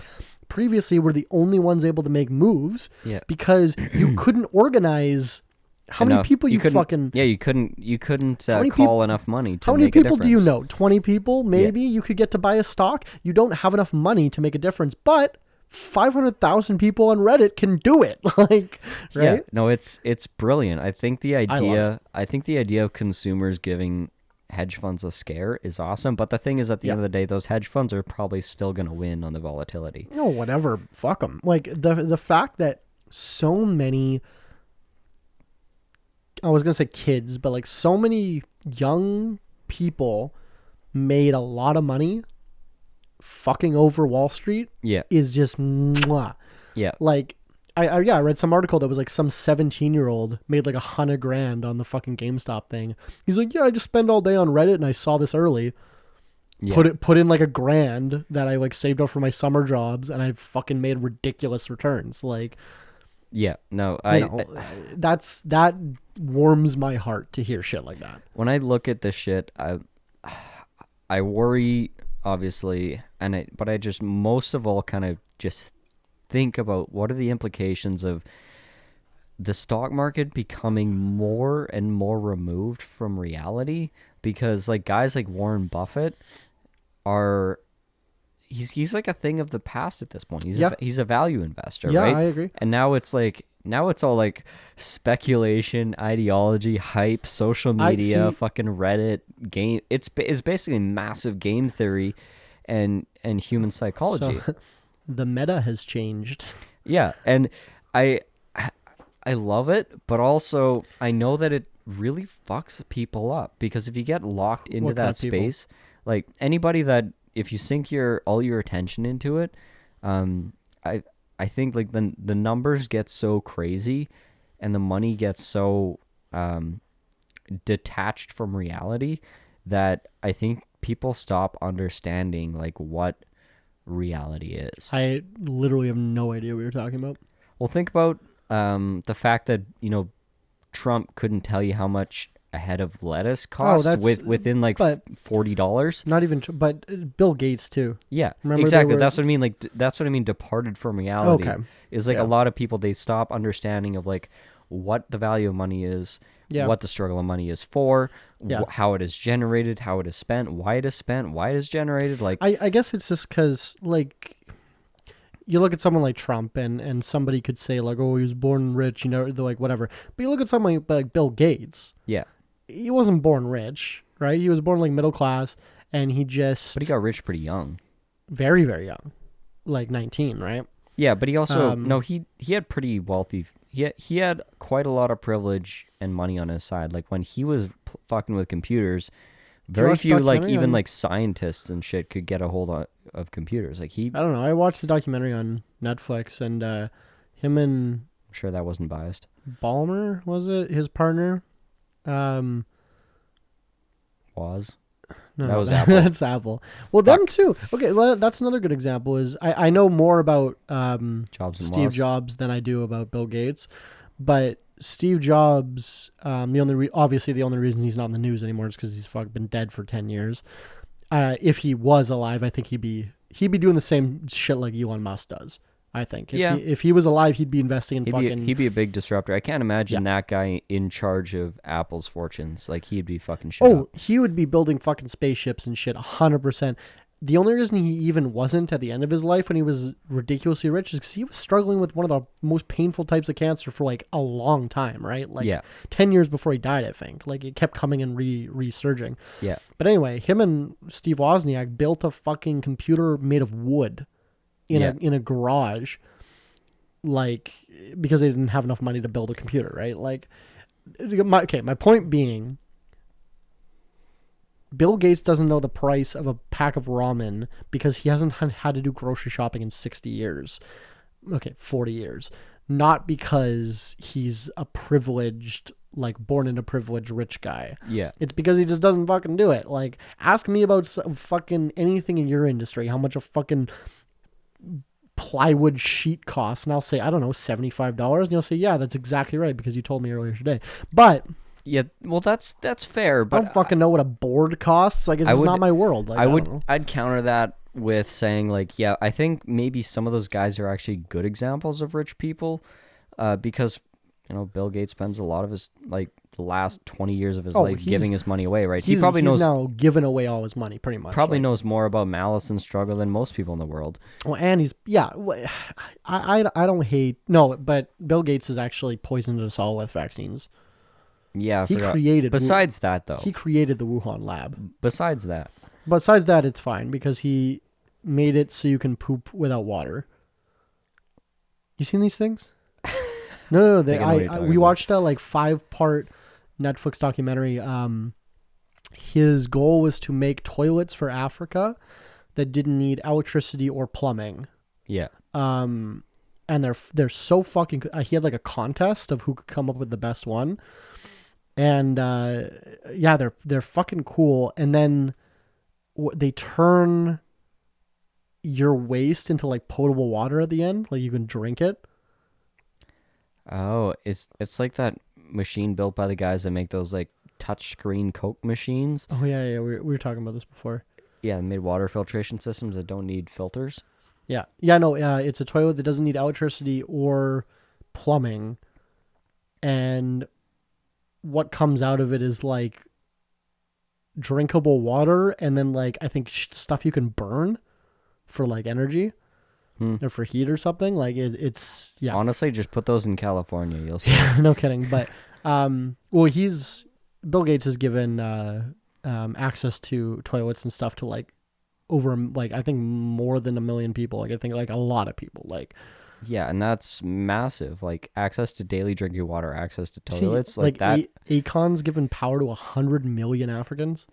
previously were the only ones able to make moves because you couldn't organize how many people you fucking... Yeah, you couldn't call enough money to make a difference. How many people do you know? 20 people, maybe? You could get to buy a stock. You don't have enough money to make a difference, but 500,000 people on Reddit can do it. Like, right? Yeah, no, it's brilliant. I think the idea of consumers giving hedge funds a scare is awesome. But the thing is, at the end of the day, those hedge funds are probably still going to win on the volatility. No, whatever. Fuck them. Like the fact that so many, I was going to say kids, but like so many young people made a lot of money fucking over Wall Street is just mwah. Yeah. Like I read some article that was like some 17-year-old made like $100,000 on the fucking GameStop thing. He's like, yeah, I just spend all day on Reddit and I saw this early. Yeah. Put in like $1,000 that I like saved up for my summer jobs, and I fucking made ridiculous returns. Like, yeah, no, that warms my heart to hear shit like that. When I look at this shit, I worry, obviously, but I just most of all kind of just think about what are the implications of the stock market becoming more and more removed from reality, because like guys like Warren Buffett he's like a thing of the past at this point. He's a value investor, right? Yeah, I agree. And now it's all like speculation, ideology, hype, social media, fucking Reddit, game. It's basically massive game theory and human psychology. So, the meta has changed. Yeah, and I love it, but also I know that it really fucks people up, because if you get locked into that space, like anybody that if you sink all your attention into it, I think like the numbers get so crazy and the money gets so detached from reality that I think people stop understanding like what reality is. I literally have no idea what you're talking about. Well, think about the fact that, Trump couldn't tell you how much a head of lettuce costs within like $40. Not even, but Bill Gates too. Yeah, remember exactly. That's what I mean. Like that's what I mean. Departed from reality. Okay. Is like a lot of people, they stop understanding of like what the value of money is, what the struggle of money is for, how it is generated, how it is spent, why it is spent, why it is generated. Like I guess it's just because like you look at someone like Trump and somebody could say like, oh, he was born rich, they're like whatever. But you look at someone like Bill Gates. Yeah. He wasn't born rich, right? He was born like middle class, and he just... But he got rich pretty young. Very, very young. Like 19, right? Yeah, but he also... he had pretty wealthy... He had quite a lot of privilege and money on his side. Like when he was fucking with computers, very few like even like scientists and shit could get a hold of computers. Like he... I don't know. I watched the documentary on Netflix, and him and... I'm sure that wasn't biased. Ballmer, was it? His partner? Was no, that was Apple. That's Apple. Well, them too. Okay, well, that's another good example. Is I know more about Steve Jobs than I do about Bill Gates, but Steve Jobs, obviously the only reason he's not in the news anymore is because he's been dead for 10 years. if he was alive, I think he'd be doing the same shit like Elon Musk does. I think if he was alive, he'd be investing in he'd be a big disruptor. I can't imagine Yeah. that guy in charge of Apple's fortunes. Like, he'd be fucking shit up. He would be building fucking spaceships and shit 100%. The only reason he even wasn't at the end of his life when he was ridiculously rich is because he was struggling with one of the most painful types of cancer for like a long time, right? Like 10 years before he died, I think. Like it kept coming and resurging. Yeah. But anyway, him and Steve Wozniak built a fucking computer made of wood in a garage, like because they didn't have enough money to build a computer, right? Like, my point being, Bill Gates doesn't know the price of a pack of ramen because he hasn't had to do grocery shopping in 60 years. Okay, 40 years. Not because he's a privileged, like born in a privileged rich guy. Yeah. It's because he just doesn't fucking do it. Like, ask me about fucking anything in your industry, how much a fucking plywood sheet costs, and I'll say, I don't know, $75, and you'll say, yeah, that's exactly right because you told me earlier today. But yeah, well, that's fair, but I don't fucking know what a board costs. Like, it's just not my world. Like, I'd counter that with saying, like, yeah, I think maybe some of those guys are actually good examples of rich people, because, you know, Bill Gates spends a lot of his, like, the last 20 years of his life giving his money away, right? He's now giving away all his money, pretty much. Probably knows more about malice and struggle than most people in the world. Well, and I don't hate, no, but Bill Gates has actually poisoned us all with vaccines. Yeah, I forgot. Besides that, though. He created the Wuhan lab. Besides that, it's fine because he made it so you can poop without water. You seen these things? No. We watched a like 5-part Netflix documentary. His goal was to make toilets for Africa that didn't need electricity or plumbing. Yeah. And they're so fucking. He had like a contest of who could come up with the best one. And they're fucking cool. And then they turn your waste into like potable water at the end, like you can drink it. Oh, it's like that machine built by the guys that make those like touch screen Coke machines. Oh yeah, we were talking about this before. Yeah, they made water filtration systems that don't need filters. Yeah, no, it's a toilet that doesn't need electricity or plumbing, and what comes out of it is like drinkable water, and then like I think stuff you can burn for like energy or for heat or something. Like it's yeah. Honestly, just put those in California, you'll see. No kidding. But Bill Gates has given access to toilets and stuff to like over like I think more than 1 million people. Like I think like a lot of people. Like yeah, and that's massive. Like access to daily drinking water, access to toilets, see, like that. Akon's given power to 100 million Africans.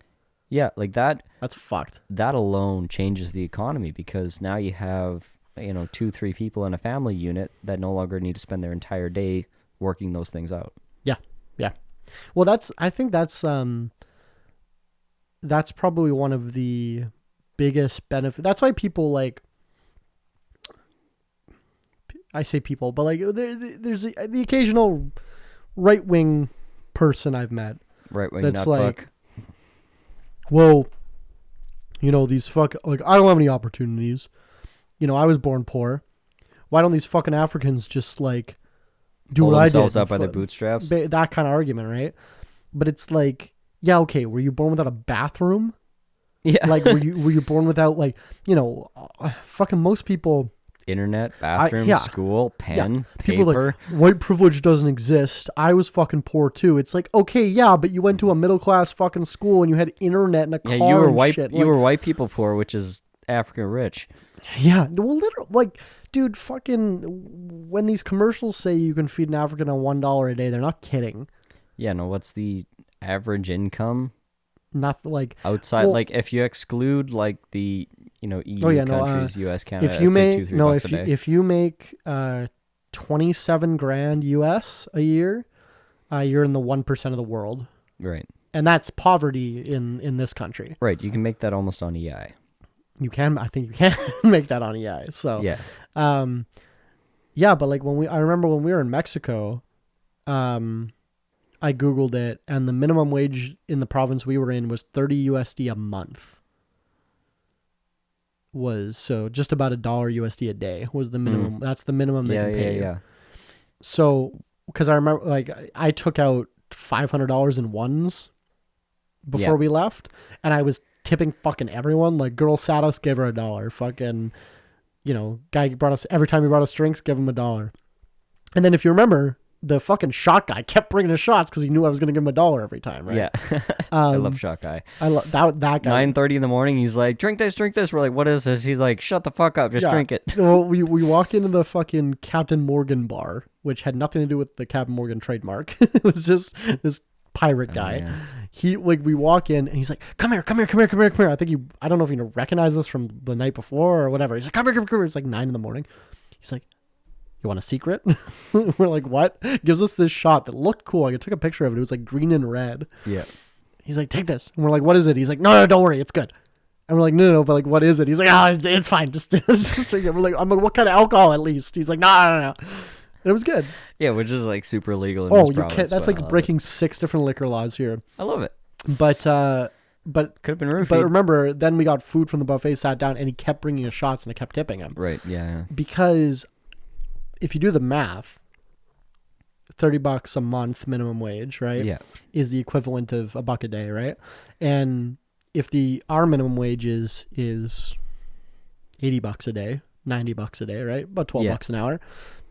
Yeah, like that. That's fucked. That alone changes the economy because now you have 2-3 people in a family unit that no longer need to spend their entire day working those things out. Yeah. Well, I think that's probably one of the biggest benefits. That's why people like. I say people, but like there's the occasional right-wing person I've met. Right-wing that's like, fuck. Well, these fuck like I don't have any opportunities. I was born poor. Why don't these fucking Africans just like do what I did? Themselves up by their bootstraps. That kind of argument, right? But it's like, yeah, okay. Were you born without a bathroom? Yeah. Like, were you born without like fucking most people. Internet, bathroom, school, pen, people paper. Like, white privilege doesn't exist. I was fucking poor too. It's like, okay, yeah, but you went to a middle class fucking school and you had internet and a car. You were white. Shit. You were white people poor, which is African rich. Yeah, well, literally, like, dude, fucking, when these commercials say you can feed an African on $1 a day, they're not kidding. Yeah, no. What's the average income? Not like outside, like if you exclude like the EU countries, US, Canada. If you make $27,000 US a year, you're in the 1% of the world. Right. And that's poverty in this country. Right. You can make that almost on EI. You can. I think you can make that on EI. So yeah. Yeah, but like I remember when we were in Mexico, I Googled it, and the minimum wage in the province we were in was $30 USD a month. was so just about $1 USD a day was the minimum. That's the minimum they can pay you. Yeah. So, because I remember, like, I took out $500 in ones before we left, and I was tipping fucking everyone. Like, girl sat us, gave her $1. Fucking, guy brought us, every time he brought us drinks, give him $1. And then if you remember, the fucking shot guy kept bringing us shots because he knew I was going to give him $1 every time, right? Yeah. I love shot guy. I love that guy. 9:30 in the morning, he's like, drink this. We're like, what is this? He's like, shut the fuck up, just drink it. Well, we walk into the fucking Captain Morgan bar, which had nothing to do with the Captain Morgan trademark. It was just this pirate guy. Yeah. We walk in and he's like, come here. I think I don't know if you recognize us from the night before or whatever. He's like, come here. It's like 9 in the morning. He's like, you want a secret? We're like, what? Gives us this shot that looked cool. I took a picture of it. It was like green and red. Yeah. He's like, take this. And we're like, what is it? He's like, no, don't worry. It's good. And we're like, no, but like, what is it? He's like, it's fine. Just drink it. We're like, I'm like, what kind of alcohol at least? He's like, no. It was good. Yeah, which is like super illegal in this this province. That's like breaking 6 different liquor laws here. I love it. But could have been roofied. But remember, then we got food from the buffet, sat down, and he kept bringing us shots, and I kept tipping him. Right. Yeah. Because if you do the math, $30 a month minimum wage, right? Yeah. Is the equivalent of $1 a day, right? And if our minimum wage is $80 a day, $90 a day, right? About $12 an hour,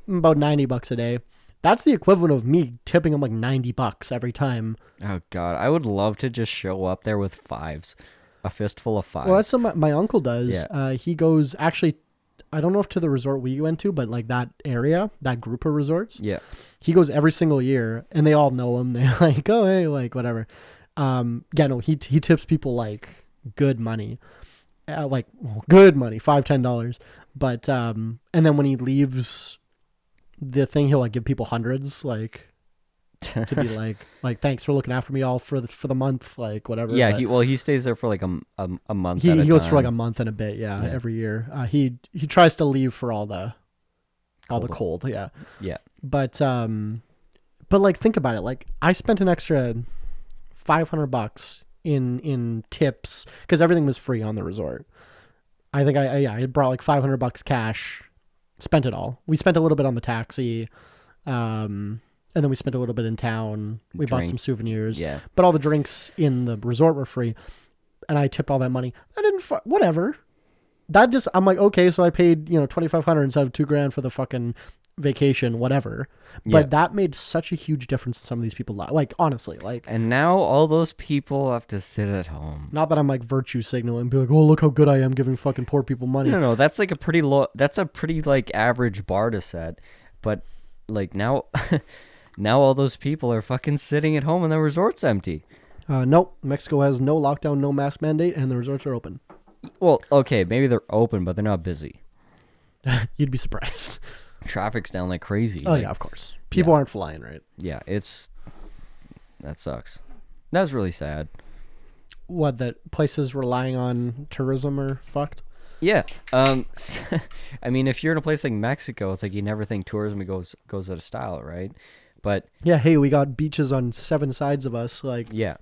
about $90 a day. That's the equivalent of me tipping him like $90 every time. Oh God, I would love to just show up there with fives, a fistful of fives. Well, that's what my uncle does. Yeah. He goes actually. I don't know if to the resort we went to, but like that area, that group of resorts. Yeah. He goes every single year, and they all know him. They're like, oh, hey, like, whatever. He tips people, like, good money. Good money, $5, $10. But, and then when he leaves the thing, he'll, like, give people hundreds, like, to be like, thanks for looking after me all for the month, like, whatever. Yeah, he stays there for, like, a month He goes time. for, like, a month and a bit, every year. He tries to leave for all the cold, yeah. Yeah. But like, think about it. Like, I spent an extra $500 in tips because everything was free on the resort. I think I brought like $500 cash, spent it all. We spent a little bit on the taxi, and then we spent a little bit in town. We bought some souvenirs. Yeah. But all the drinks in the resort were free, and I tipped all that money. I didn't whatever. I'm like, okay, so I paid $2,500 instead of $2,000 for the fucking vacation, whatever. But that made such a huge difference in some of these people. Like, honestly, like. And now all those people have to sit at home. Not that I'm like virtue signaling and be like, oh, look how good I am giving fucking poor people money. No, that's like a pretty low. That's a pretty like average bar to set. But like now, now all those people are fucking sitting at home and the resort's empty. Nope. Mexico has no lockdown, no mask mandate, and the resorts are open. Well, okay, maybe they're open, but they're not busy. You'd be surprised. Traffic's down like crazy. Oh, yeah, of course. People aren't flying, right? Yeah, that sucks. That's really sad. What, that places relying on tourism are fucked? Yeah. I mean, if you're in a place like Mexico, it's like you never think tourism goes out of style, right? But yeah, hey, we got beaches on 7 sides of us. Like, yeah.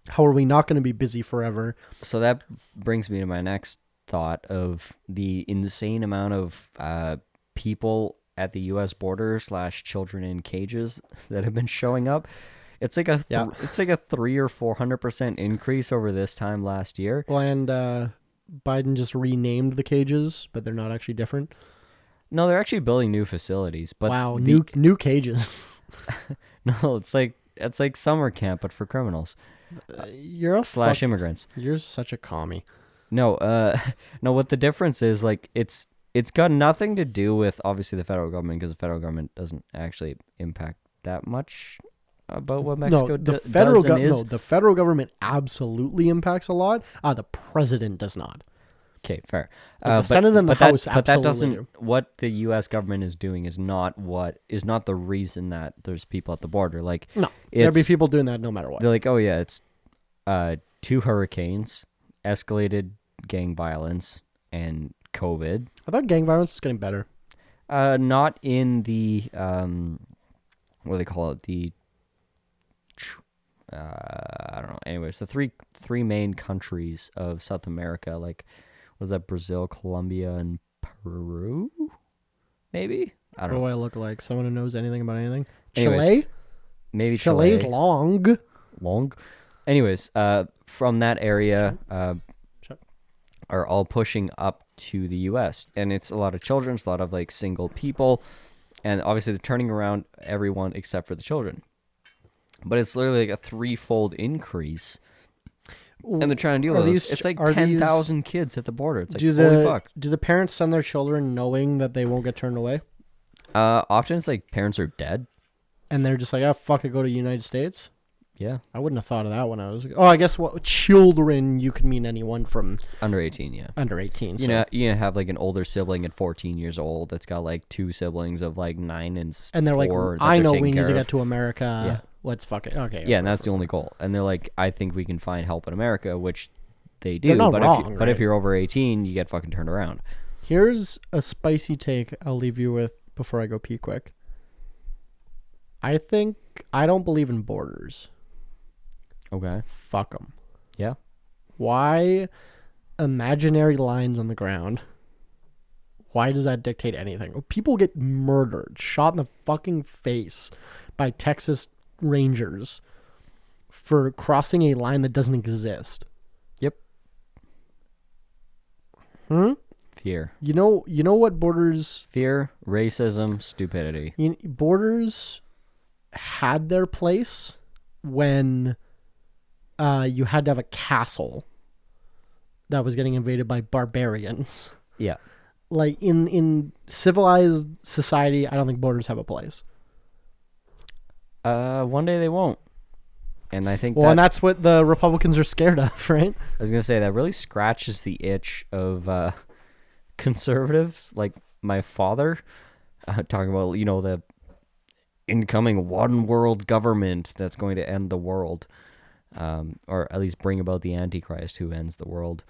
How are we not going to be busy forever? So that brings me to my next thought of the insane amount of people at the U.S. border / children in cages that have been showing up. It's like it's like a 300 or 400% increase over this time last year. Well, and Biden just renamed the cages, but they're not actually different. No, they're actually building new facilities. But wow, new cages. No, it's like summer camp, but for criminals. You're a / immigrants. You're such a commie. No, no. What the difference is, like, it's got nothing to do with obviously the federal government, because the federal government doesn't actually impact that much about what Mexico does and is. No, the federal government absolutely impacts a lot. The president does not. Okay, fair. The Senate and the House absolutely but that doesn't. do. What the U.S. government is doing is not the reason that there's people at the border. Like, no, there'll be people doing that no matter what. They're like, oh yeah, it's 2 hurricanes, escalated gang violence, and COVID. I thought gang violence is getting better. Not in the what do they call it? The I don't know. Anyways, the three main countries of South America, like, what is that? Brazil, Colombia, and Peru? Maybe? I What don't do know. I look like? Someone who knows anything about anything? Anyways, Chile? Maybe Chile's Chile. long. Anyways, from that area Shut. are all pushing up to the U.S. And it's a lot of children. It's a lot of like single people. And obviously they're turning around everyone except for the children. But it's literally like a threefold increase. And they're trying to deal with this. It's like 10,000 kids at the border. It's like, holy fuck. Do the parents send their children knowing that they won't get turned away? Often it's like parents are dead. And they're just like, oh, fuck it, go to the United States? Yeah. I wouldn't have thought of that when I was... Oh, I guess children, you could mean anyone from... Under 18, yeah. Under 18, so... You know, have like an older sibling at 14 years old that's got like two siblings of like 9 and 4. And they're like, I know we need to get to America. Yeah. Let's fuck it. Okay. Yeah, and that's the only goal. And they're like, I think we can find help in America, which they do. They're not but wrong, but if you're over 18, you get fucking turned around. Here's a spicy take I'll leave you with before I go pee quick. I don't believe in borders. Okay. Fuck them. Yeah. Why imaginary lines on the ground? Why does that dictate anything? People get murdered, shot in the fucking face by Texas Rangers for crossing a line that doesn't exist. Yep. Fear. You know what borders... Fear, racism, stupidity. Borders had their place when you had to have a castle that was getting invaded by barbarians. Yeah. Like in civilized society, I don't think borders have a place. One day they won't. And I think and that's what the Republicans are scared of, right? I was going to say, that really scratches the itch of conservatives like my father, talking about, the incoming one world government that's going to end the world, or at least bring about the Antichrist who ends the world.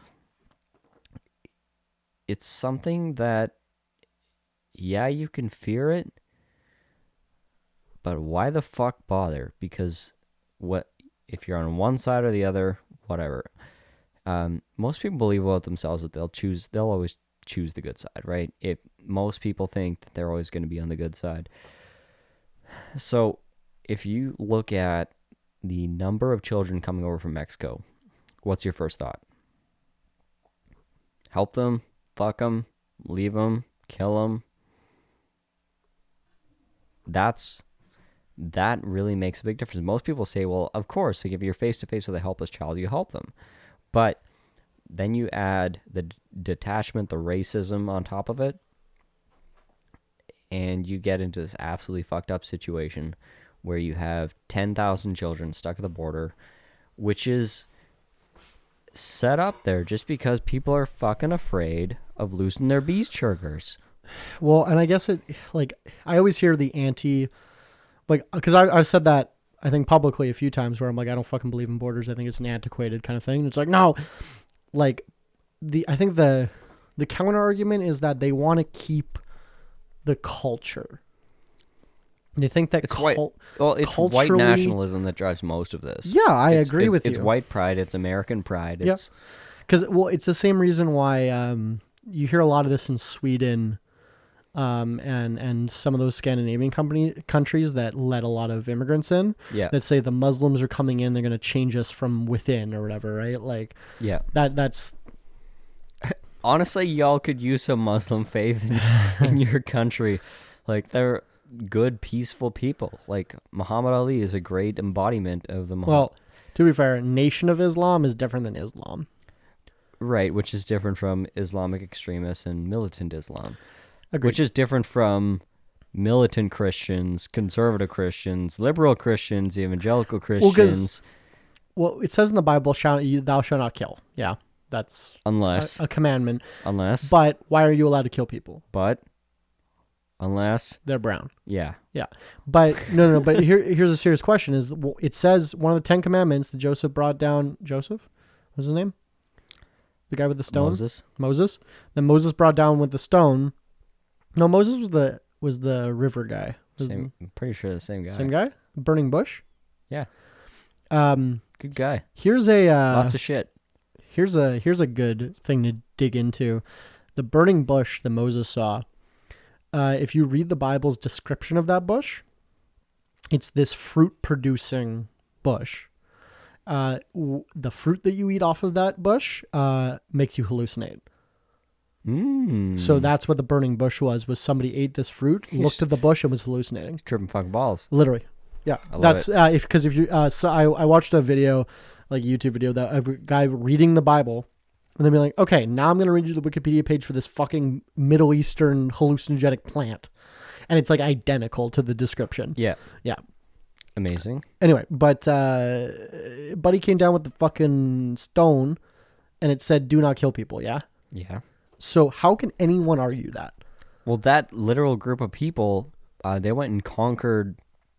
It's something that, yeah, you can fear it, but why the fuck bother? Because what if you're on one side or the other, whatever. Most people believe about themselves that they'll always choose the good side, right? If most people think that they're always going to be on the good side. So if you look at the number of children coming over from Mexico, what's your first thought? Help them, fuck them, leave them, kill them. That really makes a big difference. Most people say, well, of course, like if you're face to face with a helpless child, you help them. But then you add the detachment, the racism on top of it, and you get into this absolutely fucked up situation where you have 10,000 children stuck at the border, which is set up there just because people are fucking afraid of losing their bees churgers. Well, and I guess I always hear the because I've said that, I think, publicly a few times, where I'm like, I don't fucking believe in borders. I think it's an antiquated kind of thing. And it's like, no, like I think the counter argument is that they want to keep the culture. They think that it's white nationalism that drives most of this. Yeah, I agree with you. It's white pride. It's American pride. Yep. Because it's the same reason why you hear a lot of this in Sweden, and some of those Scandinavian countries that let a lot of immigrants in. Yeah. That say the Muslims are coming in, they're going to change us from within or whatever, right? Like, yeah, that's. Honestly, y'all could use some Muslim faith in your country. Like, they're good, peaceful people. Like, Muhammad Ali is a great embodiment of the Well, to be fair, Nation of Islam is different than Islam. Right, which is different from Islamic extremists and militant Islam. Agreed. Which is different from militant Christians, conservative Christians, liberal Christians, evangelical Christians. Well, it says in the Bible, thou shalt not kill. Yeah, that's unless a commandment. Unless. But why are you allowed to kill people? Unless they're brown. Yeah. Yeah. But no. But here's a serious question: it says one of the 10 Commandments that Joseph brought down. Joseph, what's his name? The guy with the stone. Moses. Then Moses brought down with the stone. No, Moses was the river guy. I'm pretty sure the same guy. Same guy? Burning bush? Yeah. Good guy. Here's a lots of shit. Here's a good thing to dig into. The burning bush that Moses saw. If you read the Bible's description of that bush, it's this fruit-producing bush. The fruit that you eat off of that bush makes you hallucinate. So that's what the burning bush was somebody ate this fruit, looked at the bush, and was hallucinating. Tripping fucking balls. Literally. Yeah. That's because if you so I watched a video, like a YouTube video, that of a guy reading the Bible, and then be like, okay, now I'm gonna read you the Wikipedia page for this fucking Middle Eastern hallucinogenic plant. And it's like identical to the description. Yeah. Yeah. Amazing. Anyway, but Buddy came down with the fucking stone and it said, do not kill people, yeah? Yeah. So how can anyone argue that? Well, that literal group of people, they went and conquered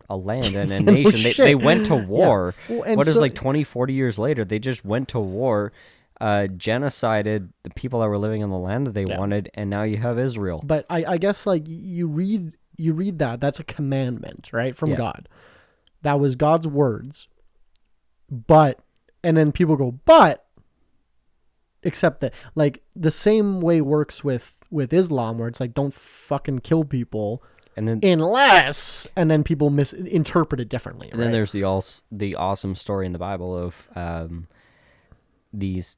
a land and a No nation. shit. They went to war. Yeah. Well, and what is so- like 20, 40 years later, they just went to war, genocided the people that were living in the land that they wanted, and now you have Israel. But I guess like you read that's a commandment, right? From God. That was God's words. But, and then people go, but, except that, like, the same way works with Islam, where it's like, don't fucking kill people, And then unless, and then people misinterpret it differently. And then there's the awesome story in the Bible of these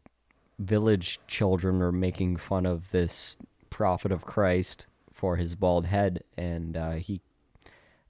village children are making fun of this prophet of Christ for his bald head, and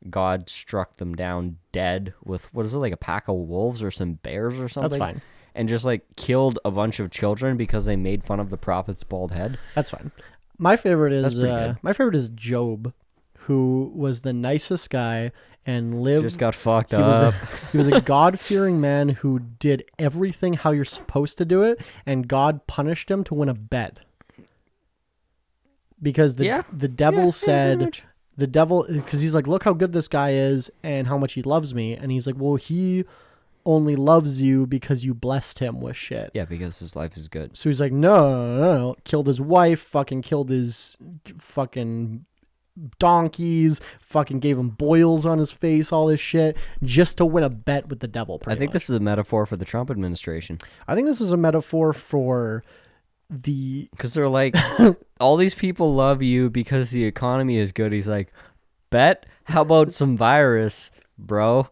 God struck them down dead with, what is it, like a pack of wolves or some bears or something? That's fine. And just like killed a bunch of children because they made fun of the prophet's bald head. That's fine. My favorite is That's pretty good. Job, who was the nicest guy and lived. Just got fucked up. He was a God-fearing man who did everything how you're supposed to do it, and God punished him to win a bet. Because the devil said, the devil, because he's like, look how good this guy is and how much he loves me. And he's like, well, he only loves you because you blessed him with shit. Yeah, because his life is good. So he's like, no. Killed his wife, fucking killed his fucking donkeys, fucking gave him boils on his face, all this shit, just to win a bet with the devil. I think this is a metaphor for the Trump administration. I think this is a metaphor for because they're like, all these people love you because the economy is good. He's like, bet? How about some virus, bro?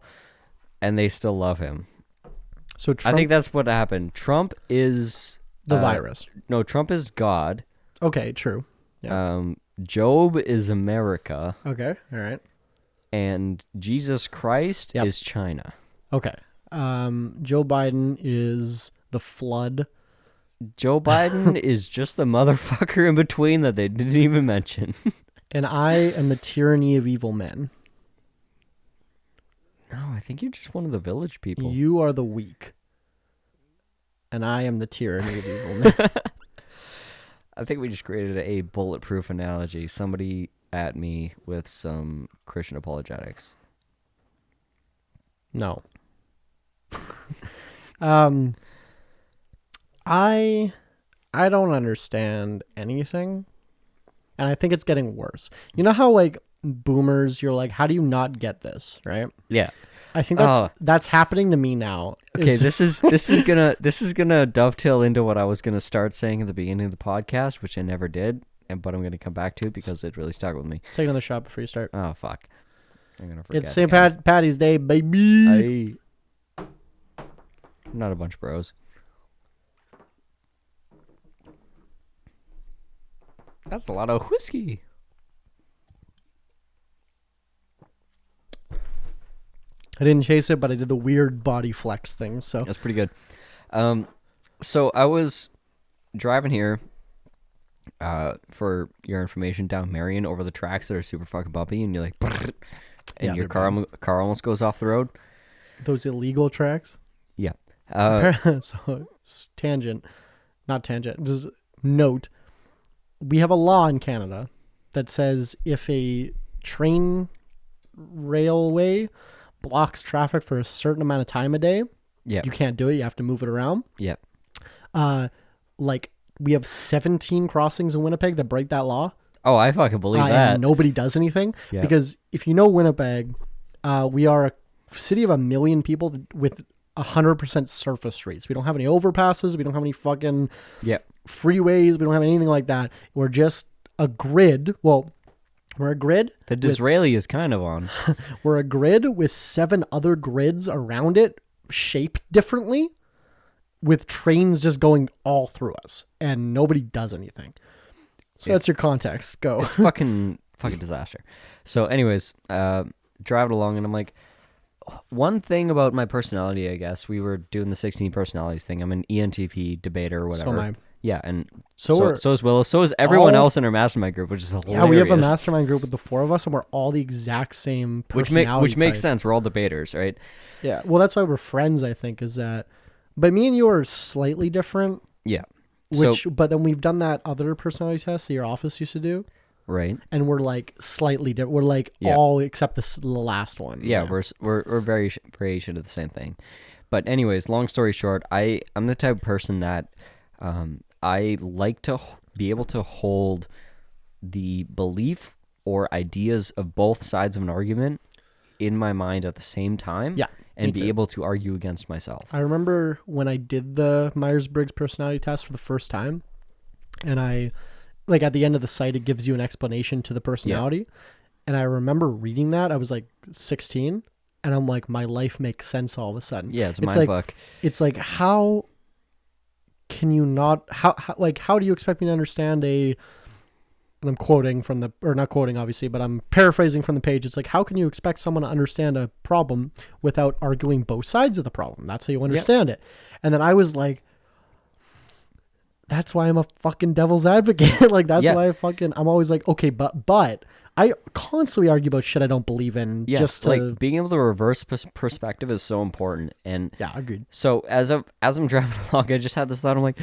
And they still love him. So Trump, I think that's what happened. Trump is the virus. No, Trump is God. Okay, true. Yeah. Job is America. Okay, all right. And Jesus Christ is China. Okay. Joe Biden is the flood. Joe Biden is just the motherfucker in between that they didn't even mention. And I am the tyranny of evil men. No, I think you're just one of the village people. You are the weak. And I am the tyranny of evil men. I think we just created a bulletproof analogy. Somebody at me with some Christian apologetics. No. I don't understand anything, and I think it's getting worse. You know how like boomers, you're like, how do you not get this, right? Yeah. I think that's happening to me now. Okay, this is gonna dovetail into what I was gonna start saying at the beginning of the podcast, which I never did, but I'm gonna come back to because it really stuck with me. Take another shot before you start. Oh fuck! I'm gonna forget. It's St. Paddy's Day, baby. I'm not a bunch of bros. That's a lot of whiskey. I didn't chase it, but I did the weird body flex thing. So that's pretty good. So I was driving here, for your information, down Marion over the tracks that are super fucking bumpy, and you're like, and your car almost goes off the road. Those illegal tracks. Yeah. So tangent, not tangent. Just note. We have a law in Canada that says if a train railway blocks traffic for a certain amount of time a day, you can't do it. You have to move it around. Yeah. Like we have 17 crossings in Winnipeg that break that law. Oh, I fucking believe that. And nobody does anything because if you know Winnipeg, we are a city of 1 million people with 100% surface streets. We don't have any overpasses. We don't have any fucking Yeah. freeways. We don't have anything like that. We're just a grid. Well, we're a grid. The Disraeli is kind of on. We're a grid with 7 other grids around it, shaped differently, with trains just going all through us, and nobody does anything. So that's your context. Go. It's fucking disaster. So anyways, driving along, and I'm like, one thing about my personality, I guess, we were doing the 16 personalities thing. I'm an ENTP debater or whatever. So am I. Yeah, and so is Willows. So is everyone else in our mastermind group, which is hilarious. Yeah, we have a mastermind group with the 4 of us, and we're all the exact same personality which makes type. sense. We're all debaters, right? Yeah, well, that's why we're friends, I think, is that... But me and you are slightly different. Yeah. But then we've done that other personality test that your office used to do. Right. And we're like slightly different. We're like all except the last one. Yeah, we're very variation of the same thing. But anyways, long story short, I'm the type of person that I like to be able to hold the belief or ideas of both sides of an argument in my mind at the same time. Yeah. And be able to argue against myself. I remember when I did the Myers-Briggs personality test for the first time, and I, like, at the end of the site, it gives you an explanation to the personality. Yeah. And I remember reading that. I was like 16, and I'm like, my life makes sense all of a sudden. Yeah, it's mind fuck. It's like, how can you not, how do you expect me to understand and I'm quoting from not quoting obviously, but I'm paraphrasing from the page. It's like, how can you expect someone to understand a problem without arguing both sides of the problem? That's how you understand it. And then I was like, that's why I'm a fucking devil's advocate. Like, that's why I'm always like, okay, but I constantly argue about shit I don't believe in. Yeah, just to, like being able to reverse perspective is so important. And yeah, agreed. So as I'm driving along, I just had this thought. I'm like,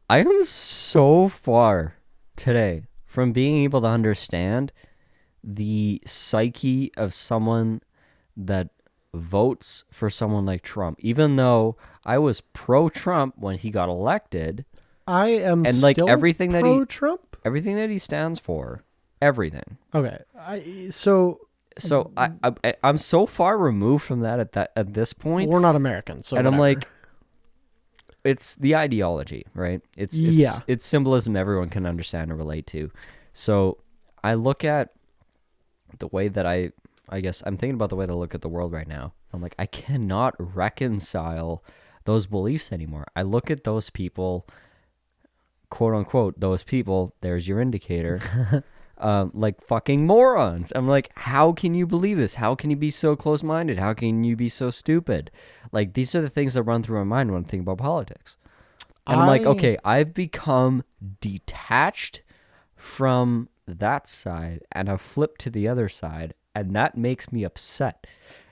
I am so far today from being able to understand the psyche of someone that votes for someone like Trump, even though I was pro-Trump when he got elected. I am and like still everything pro-Trump? Everything that he stands for, everything. Okay, I'm so far removed from that at this point. We're not Americans, so and whatever. I'm like, it's the ideology, right? It's symbolism everyone can understand and relate to. So I look at the way that I guess I'm thinking about the way that I look at the world right now. I'm like, I cannot reconcile those beliefs anymore. I look at those people, quote unquote, those people, there's your indicator, like fucking morons. I'm like, how can you believe this? How can you be so close-minded? How can you be so stupid? Like, these are the things that run through my mind when I think about politics. And I'm like, okay, I've become detached from that side and I've flipped to the other side, and that makes me upset.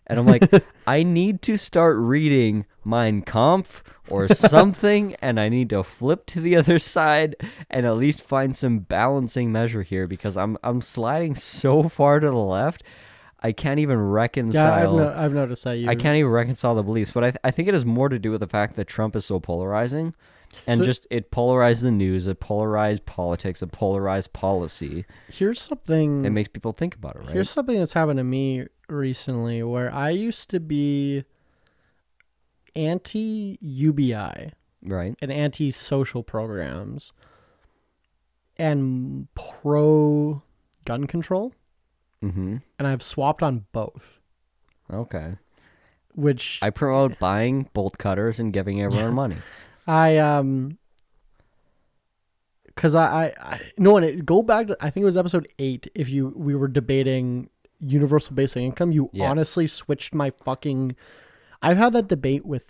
And I'm like, I need to start reading Mein Kampf or something, and I need to flip to the other side and at least find some balancing measure here, because I'm sliding so far to the left, I can't even reconcile. Yeah, I've noticed that. I can't even reconcile the beliefs, but I think it has more to do with the fact that Trump is so polarizing, and it polarized the news, it polarized politics, it polarized policy. Here's something. It makes people think about it, right? Here's something that's happened to me recently, where I used to be anti-UBI, right, and anti-social programs, and pro-gun control, and I've swapped on both. Okay. Which I promote buying bolt cutters and giving everyone money. Because go back to, I think it was episode 8. We were debating universal basic income. You honestly switched my fucking. I've had that debate with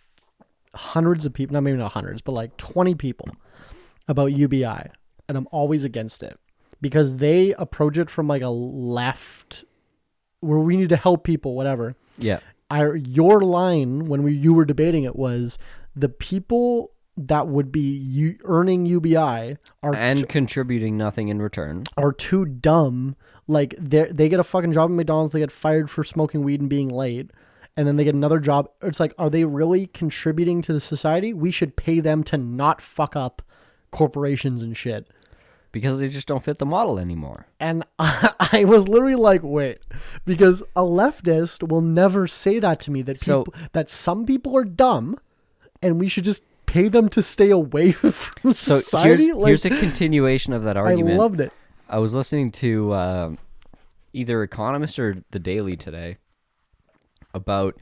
hundreds of people, not maybe not hundreds, but like 20 people about UBI, and I'm always against it because they approach it from like a left, where we need to help people, whatever. Yeah. Your line when you were debating it was the people that would be earning UBI contributing nothing in return are too dumb. Like they get a fucking job at McDonald's, they get fired for smoking weed and being late, and then they get another job. It's like, are they really contributing to the society? We should pay them to not fuck up corporations and shit. Because they just don't fit the model anymore. And I was literally like, wait, because a leftist will never say that to me, that that some people are dumb and we should just pay them to stay away from society. Here's a continuation of that argument. I loved it. I was listening to either Economist or The Daily today about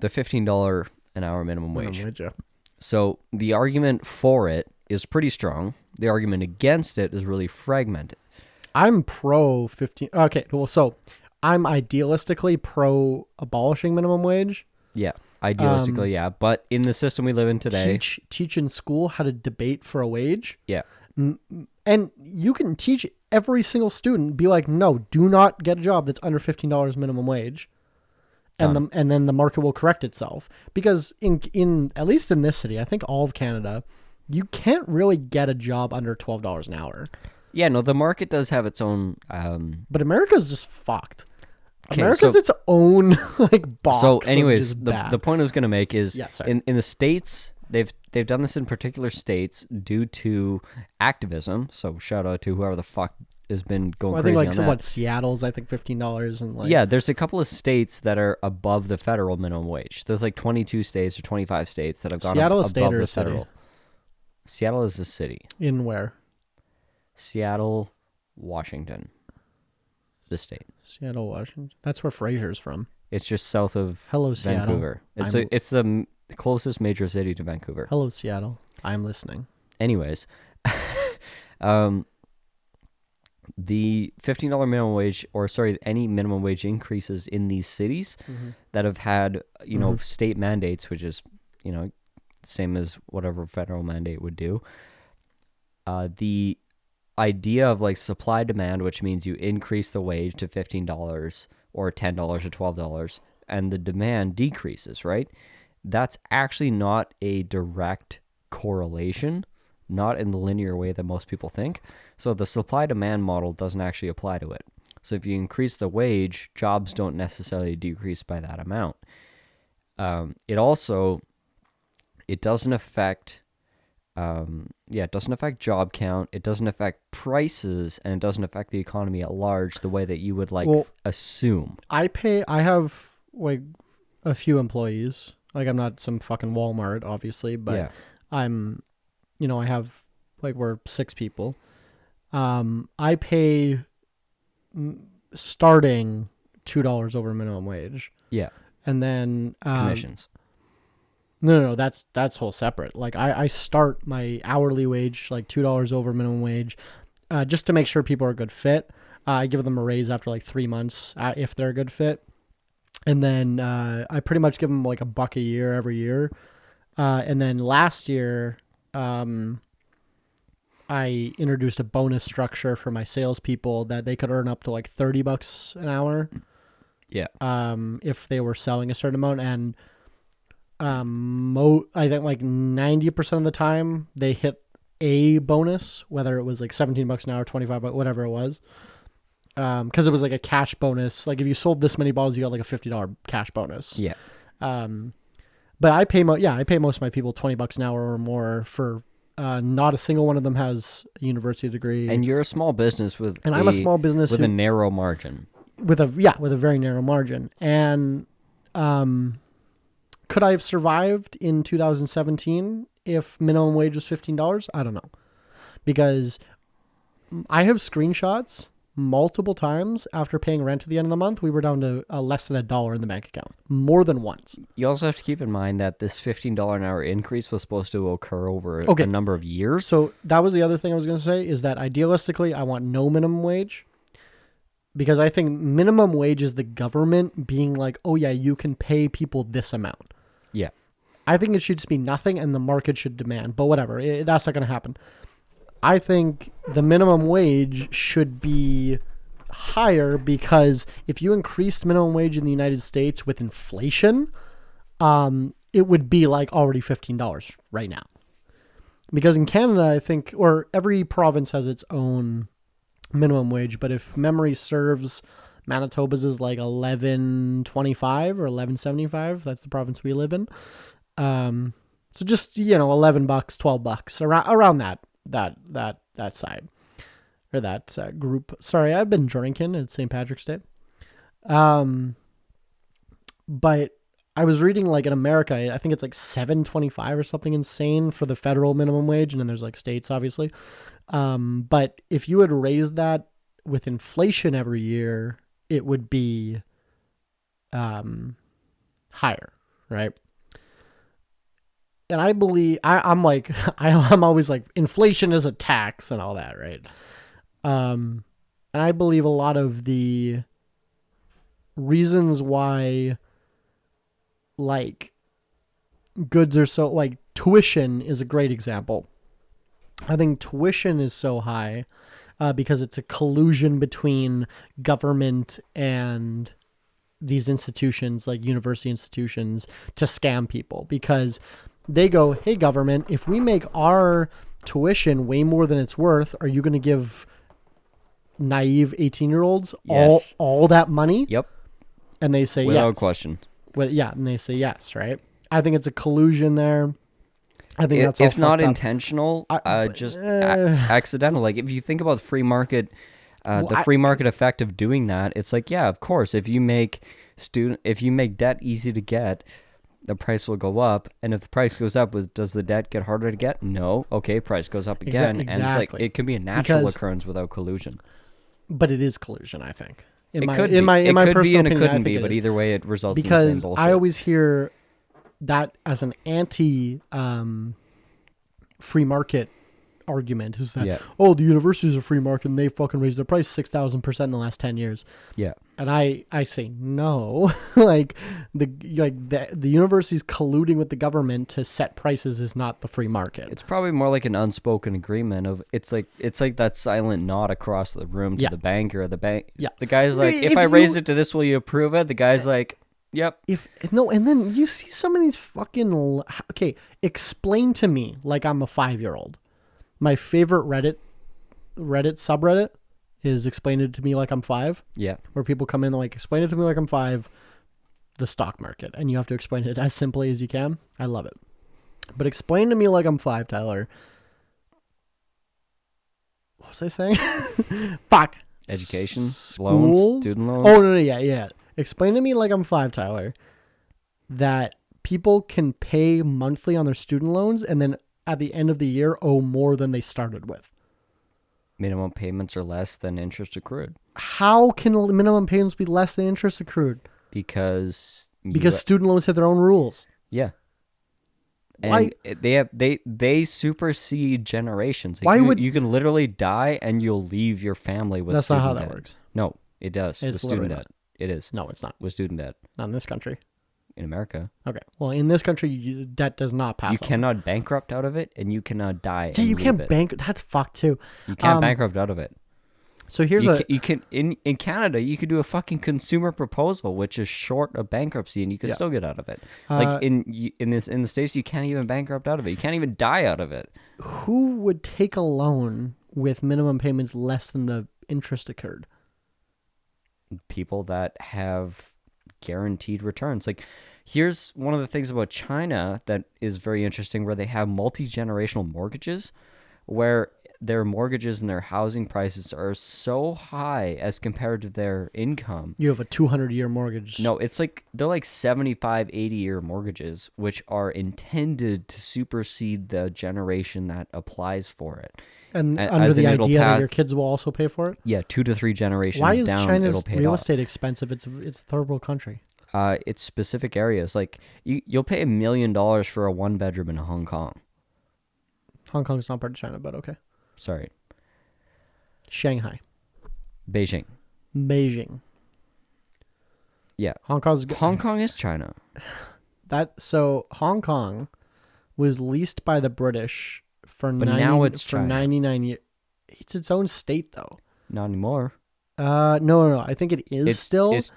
the $15 an hour minimum wage. So the argument for it is pretty strong. The argument against it is really fragmented. I'm pro 15. Okay, well, so I'm idealistically pro abolishing minimum wage. Yeah, idealistically, yeah. But in the system we live in today, teach in school how to debate for a wage. Yeah, and you can teach every single student, be like, no, do not get a job that's under $15 minimum wage. And then the market will correct itself, because in at least in this city, I think all of Canada, you can't really get a job under $12 an hour. Yeah, no, the market does have its own. But America's just fucked. America's its own box. So, anyways, the point I was going to make is, in the states, they've done this in particular states due to activism. So shout out to whoever the fuck has been going crazy on that. Seattle's, I think $15 and yeah, there's a couple of states that are above the federal minimum wage. There's 22 states or 25 states that have gone above the federal. Seattle is a city. In where? Seattle, Washington. The state. Seattle, Washington. That's where Fraser's from. It's just south of Vancouver. It's the closest major city to Vancouver. Hello, Seattle. I'm listening. Anyways, the $15 minimum wage, any minimum wage increases in these cities that have had, state mandates, which is, same as whatever federal mandate would do. The idea of supply demand, which means you increase the wage to $15 or $10 or $12 and the demand decreases, right? That's actually not a direct correlation, not in the linear way that most people think. So the supply demand model doesn't actually apply to it. So if you increase the wage, jobs don't necessarily decrease by that amount. It doesn't affect it doesn't affect job count, it doesn't affect prices, and it doesn't affect the economy at large the way that you would assume. I have a few employees. I'm not some fucking Walmart, obviously, but I'm, I have we're 6 people. I pay starting $2 over minimum wage. Yeah. And then commissions. No, that's whole separate. I start my hourly wage $2 over minimum wage, just to make sure people are a good fit. I give them a raise after 3 months if they're a good fit, and then I pretty much give them $1 a year every year. And then last year, I introduced a bonus structure for my salespeople that they could earn up to $30 an hour. Yeah. If they were selling a certain amount, and I think 90% of the time they hit a bonus, whether it was $17 an hour, 25 bucks, whatever it was. Because it was a cash bonus. If you sold this many balls, you got a $50 cash bonus. Yeah. But I pay most of my people $20 an hour or more for. Not a single one of them has a university degree. And you're a small business I'm a small business with a narrow margin. With a very narrow margin. And could I have survived in 2017 if minimum wage was $15? I don't know. Because I have screenshots multiple times after paying rent at the end of the month. We were down to less than $1 in the bank account, more than once. You also have to keep in mind that this $15 an hour increase was supposed to occur over a number of years. So that was the other thing I was going to say, is that idealistically I want no minimum wage, because I think minimum wage is the government being oh yeah, you can pay people this amount. Yeah. I think it should just be nothing and the market should demand, but whatever, that's not going to happen. I think the minimum wage should be higher, because if you increased minimum wage in the United States with inflation, it would be already $15 right now. Because in Canada, I think, or every province has its own minimum wage, but if memory serves, Manitoba's is $11.25 or $11.75. That's the province we live in. So just, $11, $12, around that. that side or that group. Sorry, I've been drinking. It's St. Patrick's Day. But I was reading like in America, I think it's like $7.25 or something insane for the federal minimum wage, and then there's like states, obviously. But if you had raised that with inflation every year, it would be higher, right? And I believe I'm like I'm always like inflation is a tax and all that, right? And I believe a lot of the reasons why like goods are so like tuition is a great example. I think tuition is so high because it's a collusion between government and these institutions like university institutions to scam people, because they go, hey government, if we make our tuition way more than it's worth, are you going to give naive 18-year-olds Yes. all that money? Yep. And they say Without yes. question. Well, yeah, and they say yes, right? I think it's a collusion there. I think that's all if not fucked up. intentional, just accidental. Like if you think about free market, the free market effect of doing that, it's like, yeah, of course, if you make debt easy to get, the price will go up, and if the price goes up, does the debt get harder to get? No. Okay, price goes up again, and it's like it can be a natural occurrence without collusion. But it is collusion, I think. In my personal opinion, it couldn't be, but either way, it results in the same bullshit. Because I always hear that as an anti free market argument is that the universities are free market and they fucking raised their price 6,000% in the last 10 years. Yeah. And I say no. like the universities colluding with the government to set prices is not the free market. It's probably more like an unspoken agreement of it's like that silent nod across the room to the banker. The guy's like, if I raise it to this, will you approve it? The guy's like, yep. And then you see some of these fucking explain to me like I'm a 5-year-old. My favorite Reddit subreddit is explain it to me like I'm 5. Yeah. Where people come in and like, explain it to me like I'm 5, the stock market. And you have to explain it as simply as you can. I love it. But explain to me like I'm 5, Tyler. What was I saying? Fuck. Education? Loans? Student loans? Oh, no, yeah. Explain to me like I'm 5, Tyler, that people can pay monthly on their student loans and then at the end of the year owe more than they started with. Minimum payments are less than interest accrued. How can minimum payments be less than interest accrued? Because student loans have their own rules. Yeah. And they supersede generations. Like Why you can literally die and you'll leave your family with That's not how debt. that works. No, it does. It's with student literally debt. It is. No, it's not. With student debt. Not in this country. In America. Okay. Well, in this country, debt does not pass. You cannot bankrupt out of it, and you cannot die. Yeah, you can't bankrupt. That's fucked too. You can't bankrupt out of it. So here's you can in Canada, you could do a fucking consumer proposal, which is short of bankruptcy, and you can still get out of it. Like in the States, you can't even bankrupt out of it. You can't even die out of it. Who would take a loan with minimum payments less than the interest accrued? People that have guaranteed returns. Like, here's one of the things about China that is very interesting, where they have multi-generational mortgages, where their mortgages and their housing prices are so high as compared to their income. You have a 200-year mortgage. No, it's like they're like 75, 80-year mortgages, which are intended to supersede the generation that applies for it. And under the idea that your kids will also pay for it? Yeah, 2 to 3 generations down. Why is down, China's real estate expensive? It's a third world country. It's specific areas. Like you'll pay $1 million for a 1-bedroom in Hong Kong. Hong Kong's not part of China, but okay. Sorry. Shanghai. Beijing. Yeah. Hong Kong is China. So Hong Kong was leased by the British for now it's China. 99 years. It's its own state though. Not anymore. No. I think it is still. It's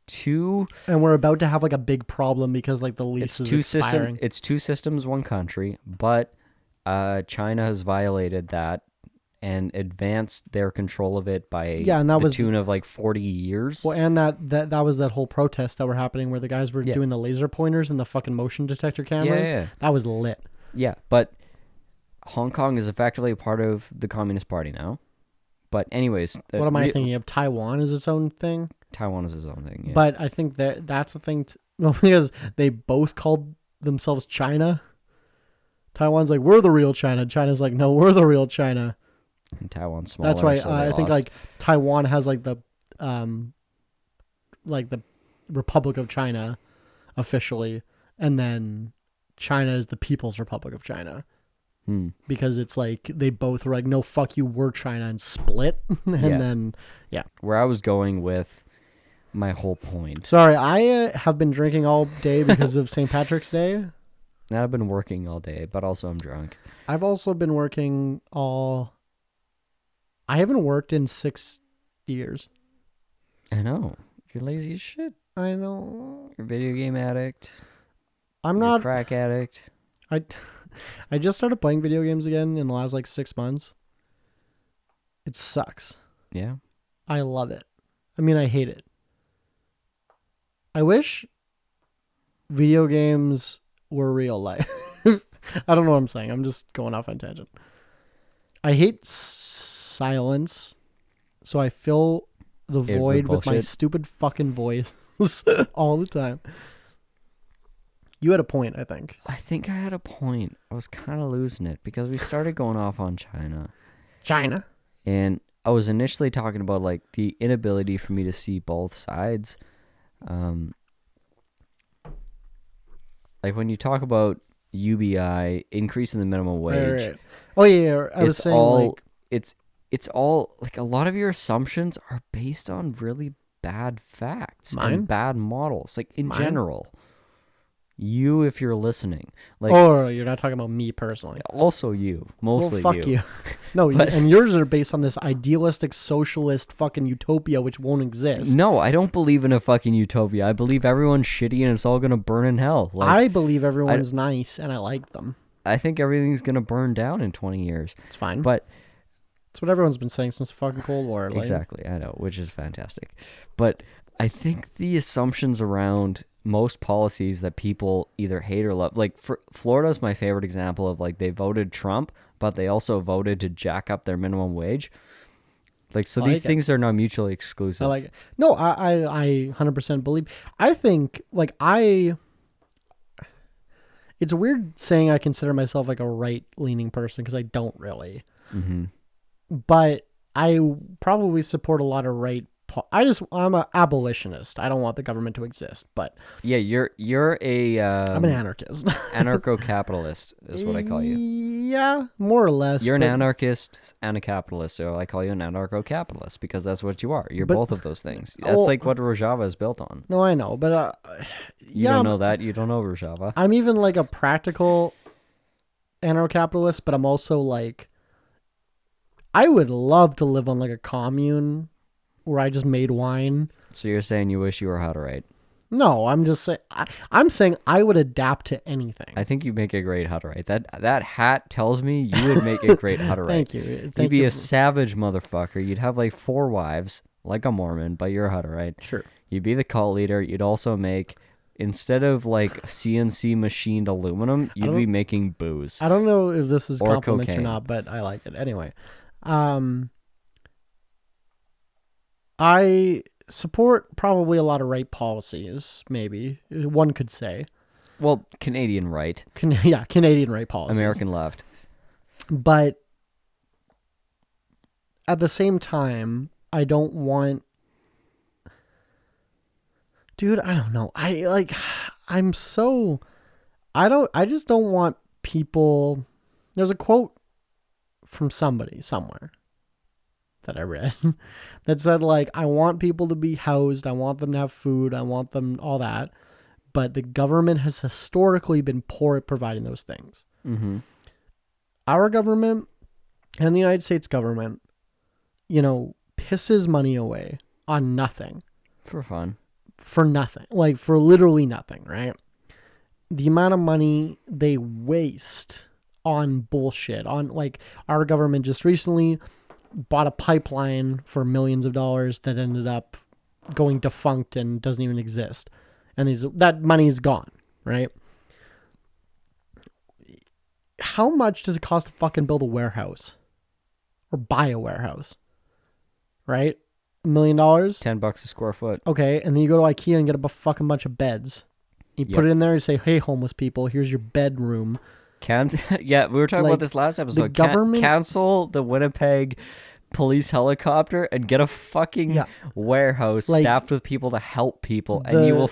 two. And we're about to have like a big problem because like the lease is expiring. It's 2 systems, 1 country, but China has violated that and advanced their control of it by the tune of like 40 years. Well, and that was that whole protest that were happening where the guys were doing the laser pointers and the fucking motion detector cameras. Yeah. That was lit. Yeah, but Hong Kong is effectively a part of the Communist Party now. But anyways, What am I thinking of? Taiwan is its own thing? Taiwan is its own thing. Yeah. But I think that's the thing. No, because they both called themselves China. Taiwan's like, we're the real China. China's like, no, we're the real China. And Taiwan's smaller. That's why so I think like Taiwan has like the Republic of China officially, and then China is the People's Republic of China. Because it's like they both were like, no, fuck you, we're China, and split. Then where I was going with my whole point. Sorry, I have been drinking all day because of St. Patrick's Day. And I've been working all day, but also I'm drunk. I've also been working I haven't worked in 6 years. I know. You're lazy as shit. I know. You're a video game addict. I'm You're not a crack addict. I just started playing video games again in the last 6 months. It sucks. Yeah. I love it. I mean, I hate it. I wish video games were real life. I don't know what I'm saying. I'm just going off on tangent. I hate silence, so I fill the void with my stupid fucking voice all the time. You had a point, I think. I think I had a point. I was kind of losing it because we started going off on China. And I was initially talking about like the inability for me to see both sides. Like when you talk about UBI, increasing the minimum wage. Right. Oh yeah, I was saying like it's all like a lot of your assumptions are based on really bad facts and bad models. Like in general. You, if you're listening, like, or you're not talking about me personally. Also, you, mostly well, fuck you. No, and yours are based on this idealistic socialist fucking utopia which won't exist. No, I don't believe in a fucking utopia. I believe everyone's shitty and it's all gonna burn in hell. Like, I believe everyone's nice and I like them. I think everything's gonna burn down in 20 years. It's fine, but it's what everyone's been saying since the fucking Cold War. Like. Exactly, I know, which is fantastic. But I think the assumptions around most policies that people either hate or love, like Florida's my favorite example of like they voted Trump, but they also voted to jack up their minimum wage. Like, so these things are not mutually exclusive. I like it. No, I 100% believe. I think like it's weird saying I consider myself like a right-leaning person because I don't really. Mm-hmm. But I probably support a lot of I'm an abolitionist. I don't want the government to exist, but yeah, you're a I'm an anarchist. Anarcho-capitalist is what I call you. Yeah, more or less. You're an anarchist and a capitalist, so I call you an anarcho-capitalist because that's what you are. You're both of those things. That's like what Rojava is built on. No, I know, but you don't know that. You don't know Rojava. I'm even like a practical anarcho-capitalist, but I'm also like, I would love to live on like a commune where I just made wine. So you're saying you wish you were Hutterite? No, I'm just saying. I'm saying I would adapt to anything. I think you make a great Hutterite. That hat tells me you would make a great Hutterite. Thank you. You'd be a savage motherfucker. You'd have like 4 wives, like a Mormon, but you're a Hutterite. Sure. You'd be the cult leader. You'd also make, instead of like CNC machined aluminum, you'd be making booze. I don't know if this is compliments cocaine. or not, but I like it anyway. I support probably a lot of right policies, maybe one could say. Well, Canadian right. Canadian right policies. American left. But at the same time, I don't want... Dude, I don't know. I just don't want people... There's a quote from somebody somewhere that I read that said, like, I want people to be housed, I want them to have food, I want them all that, but the government has historically been poor at providing those things. Mm-hmm. Our government and the United States government, pisses money away on nothing. For fun. For nothing. Like, for literally nothing, right? The amount of money they waste on bullshit, on, like, our government just recently bought a pipeline for millions of dollars that ended up going defunct and doesn't even exist. And that money is gone, right? how much does it cost to fucking build a warehouse or buy a warehouse? Right? $1 million? $10 a square foot. Okay, and then you go to IKEA and get a fucking bunch of beds. You put it in there and say, hey, homeless people, here's your bedroom. Yeah, we were talking about this last episode. Cancel the Winnipeg police helicopter and get a fucking warehouse staffed with people to help people, and you will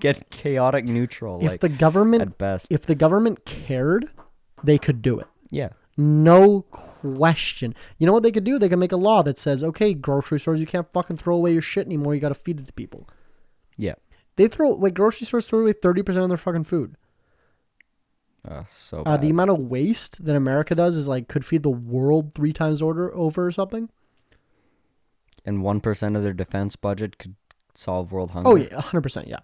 get chaotic neutral. If the government, at best, if the government cared, they could do it. Yeah. No question. You know what they could do? They can make a law that says, okay, grocery stores, you can't fucking throw away your shit anymore. You got to feed it to people. Yeah. They grocery stores throw away 30% of their fucking food. So bad. The amount of waste that America does is could feed the world 3 times over or something. And 1% of their defense budget could solve world hunger. Oh yeah, 100%. Yeah.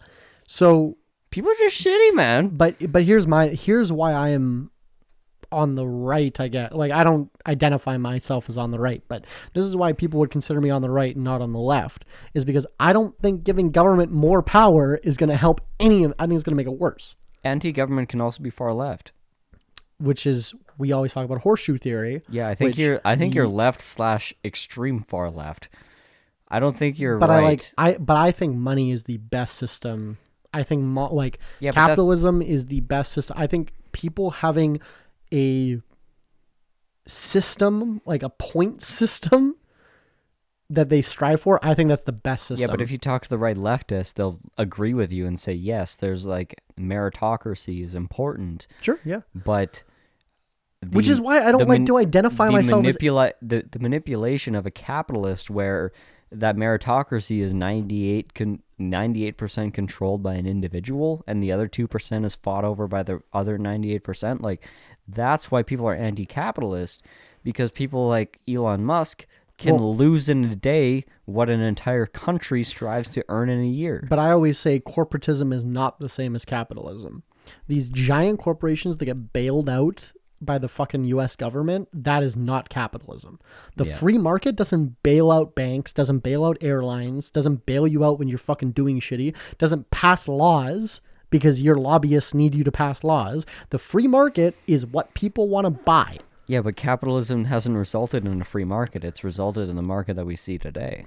So people are just shitty, man. But here's why I am on the right. I get I don't identify myself as on the right, but this is why people would consider me on the right and not on the left, is because I don't think giving government more power is going to help I think it's going to make it worse. Anti-government can also be far left, which is, we always talk about horseshoe theory. Yeah, I think you're left/extreme far left. I don't think you're right. But I think money is the best system. I think capitalism is the best system. I think people having a system, a point system that they strive for, I think that's the best system. Yeah, but if you talk to the right leftists, they'll agree with you and say, yes, there's meritocracy is important. Sure, yeah. But which is why I don't like to identify myself as... The manipulation of a capitalist where that meritocracy is 98% controlled by an individual and the other 2% is fought over by the other 98%, that's why people are anti-capitalist, because people like Elon Musk can lose in a day what an entire country strives to earn in a year. But I always say corporatism is not the same as capitalism. These giant corporations that get bailed out by the fucking U.S. government, that is not capitalism. The free market doesn't bail out banks, doesn't bail out airlines, doesn't bail you out when you're fucking doing shitty, doesn't pass laws because your lobbyists need you to pass laws. The free market is what people want to buy. Yeah, but capitalism hasn't resulted in a free market. It's resulted in the market that we see today.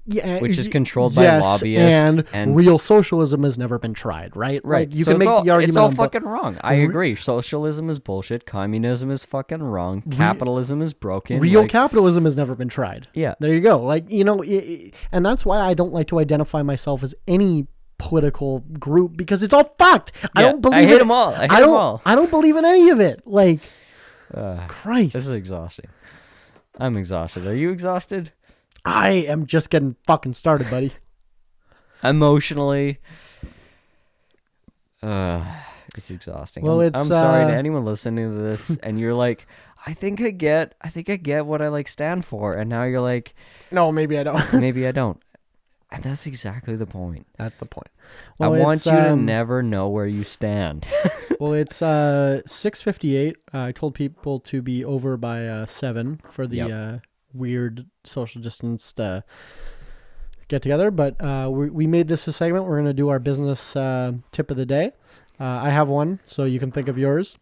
Yeah, which is controlled by lobbyists. And real socialism has never been tried, right? Right. You can make the argument. It's all fucking wrong. I agree. Socialism is bullshit. Communism is fucking wrong. Capitalism is broken. Real capitalism has never been tried. Yeah. There you go. And that's why I don't like to identify myself as any political group, because it's all fucked. Yeah, I don't believe I hate them all. I don't believe in any of it. Christ. This is exhausting. I'm exhausted. Are you exhausted? I am just getting fucking started, buddy. Emotionally. It's exhausting. Well, I'm sorry to anyone listening to this and you're like, I think I get what I stand for, and now you're like, no, maybe I don't. Maybe I don't. And that's exactly the point. That's the point. Well, I want you to never know where you stand. Well, it's 6:58. I told people to be over by 7 for the weird social distance get together. But we made this a segment. We're going to do our business tip of the day. I have one, so you can think of yours.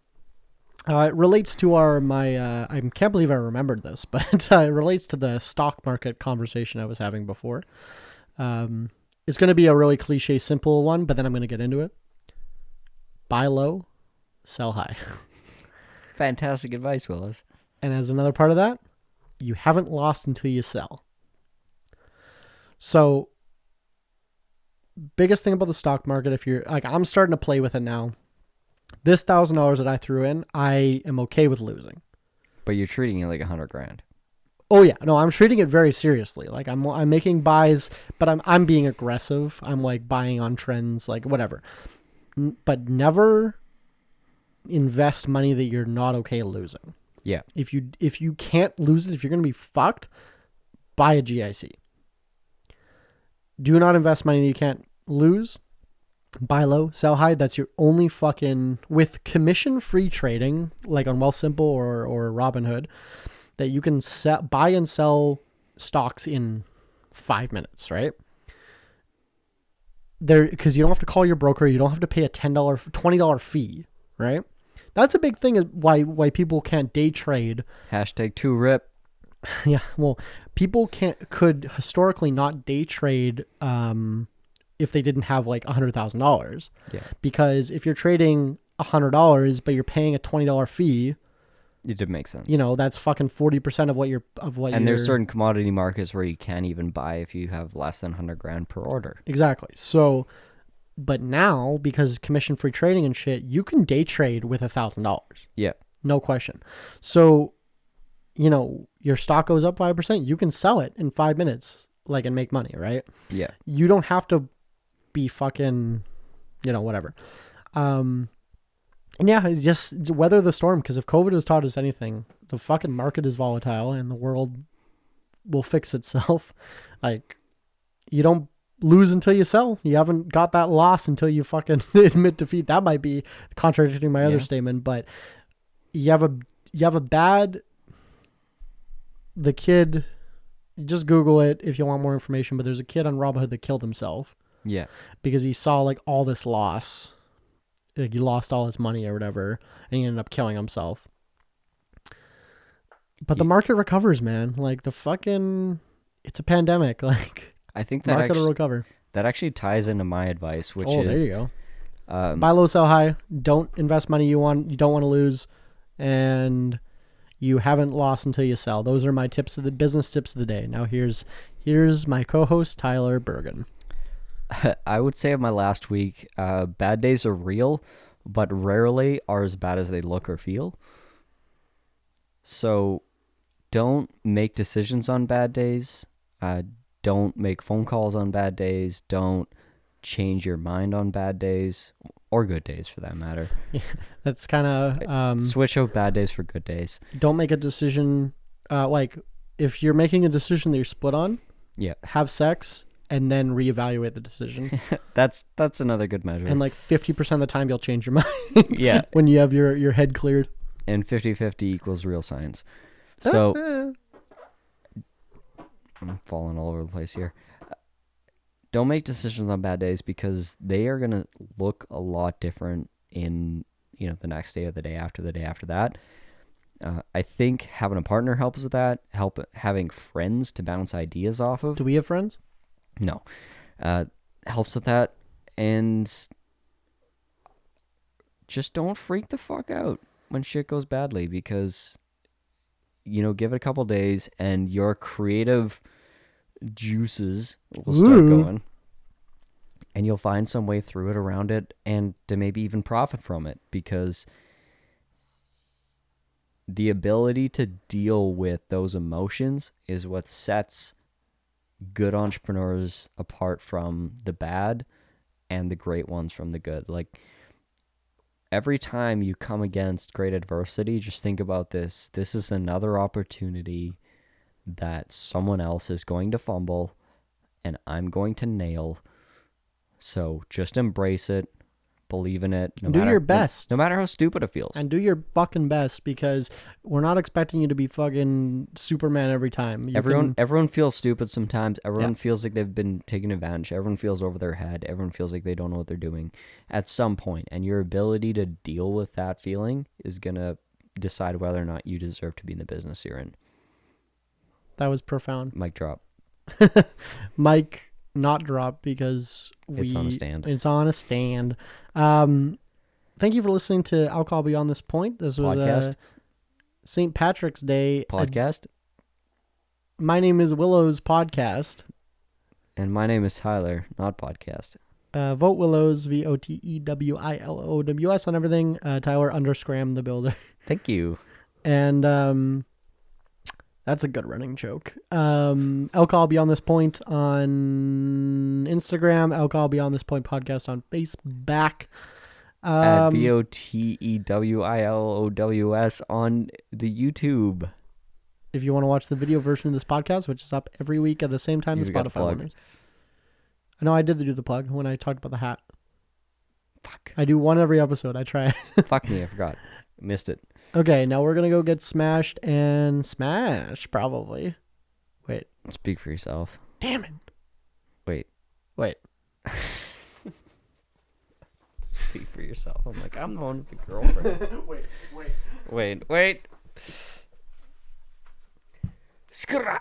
It relates to I can't believe I remembered this, but it relates to the stock market conversation I was having before. It's going to be a really cliche, simple one, but then I'm going to get into it. Buy low, sell high. Fantastic advice, Willows. And as another part of that, you haven't lost until you sell. So, biggest thing about the stock market, if you're I'm starting to play with it now. This $1,000 that I threw in, I am okay with losing. But you're treating it like $100,000. Oh yeah, no, I'm treating it very seriously. I'm making buys, but I'm being aggressive. I'm buying on trends, whatever. But never invest money that you're not okay losing. Yeah. If you can't lose it, if you're gonna be fucked, buy a GIC. Do not invest money that you can't lose. Buy low, sell high. That's your only fucking, with commission-free trading, like on Wealthsimple or Robinhood, that you can buy and sell stocks in 5 minutes, right? Because you don't have to call your broker, you don't have to pay a $10, $20 fee, right? That's a big thing is why people can't day trade. Hashtag 2RIP. Yeah, well, people could historically not day trade if they didn't have like $100,000. Yeah. Because if you're trading $100 but you're paying a $20 fee, It did make sense. that's fucking 40% of what you're And there's certain commodity markets where you can't even buy if you have less than $100,000 per order. Exactly. So, but now because commission-free trading and shit, you can day trade with $1,000. Yeah. No question. So, your stock goes up 5%, you can sell it in 5 minutes, and make money, right? Yeah. You don't have to be fucking, whatever. And yeah, just weather the storm, because if COVID has taught us anything, the fucking market is volatile and the world will fix itself. You don't lose until you sell. You haven't got that loss until you fucking admit defeat. That might be contradicting my other statement, but you have a bad... The kid, just Google it if you want more information, but there's a kid on Robinhood that killed himself. Yeah. Because he saw all this loss. He lost all his money or whatever, and he ended up killing himself. But the market recovers, man. It's a pandemic. I think the market will recover. That actually ties into my advice, which is... there you go. Buy low, sell high. Don't invest money you don't want to lose. And... you haven't lost until you sell. Those are my business tips of the day. Now here's my co-host Tyler Bergen. I would say of my last week, bad days are real, but rarely are as bad as they look or feel. So don't make decisions on bad days. Don't make phone calls on bad days. Don't change your mind on bad days. Or good days, for that matter. Yeah, that's kind of... switch out bad days for good days. Don't make a decision... if you're making a decision that you're split on, have sex, and then reevaluate the decision. That's another good measure. And 50% of the time, you'll change your mind. Yeah. When you have your head cleared. And 50-50 equals real science. So... I'm falling all over the place here. Don't make decisions on bad days because they are going to look a lot different in, the next day or the day after that. I think having a partner helps with that. Having friends to bounce ideas off of. Do we have friends? No. Helps with that. And just don't freak the fuck out when shit goes badly because, give it a couple days and your creative juices will start going, and you'll find some way through it, around it, and to maybe even profit from it, because the ability to deal with those emotions is what sets good entrepreneurs apart from the bad and the great ones from the good. Every time you come against great adversity, just think about this. This is another opportunity that someone else is going to fumble and I'm going to nail. So just embrace it, believe in it. Do your best. No matter how stupid it feels. And do your fucking best, because we're not expecting you to be fucking Superman every time. Everyone feels stupid sometimes. Everyone feels like they've been taken advantage. Everyone feels over their head. Everyone feels like they don't know what they're doing at some point. And your ability to deal with that feeling is going to decide whether or not you deserve to be in the business you're in. That was profound. Mic drop. Mic not drop because it's on a stand. It's on a stand. Thank you for listening to Alcohol Beyond This Point. This was a St. Patrick's Day podcast. My name is Willows Podcast. And my name is Tyler, not podcast. Vote Willows, VOTEWILOWS on everything. Tyler _Scram the Builder. Thank you. And that's a good running joke. Alcohol Beyond This Point on Instagram. Alcohol Beyond This Point podcast on Facebook. At VOTEWILOWS on the YouTube. If you want to watch the video version of this podcast, which is up every week at the same time as Spotify owners. I know I did do the plug when I talked about the hat. Fuck. I do one every episode. I try. Fuck me, I forgot. Missed it. Okay, now we're going to go get smashed and smash, probably. Wait. Speak for yourself. Damn it. Wait. Speak for yourself. yourself. I'm like, I'm the one with the girlfriend. Wait. Wait. Skra.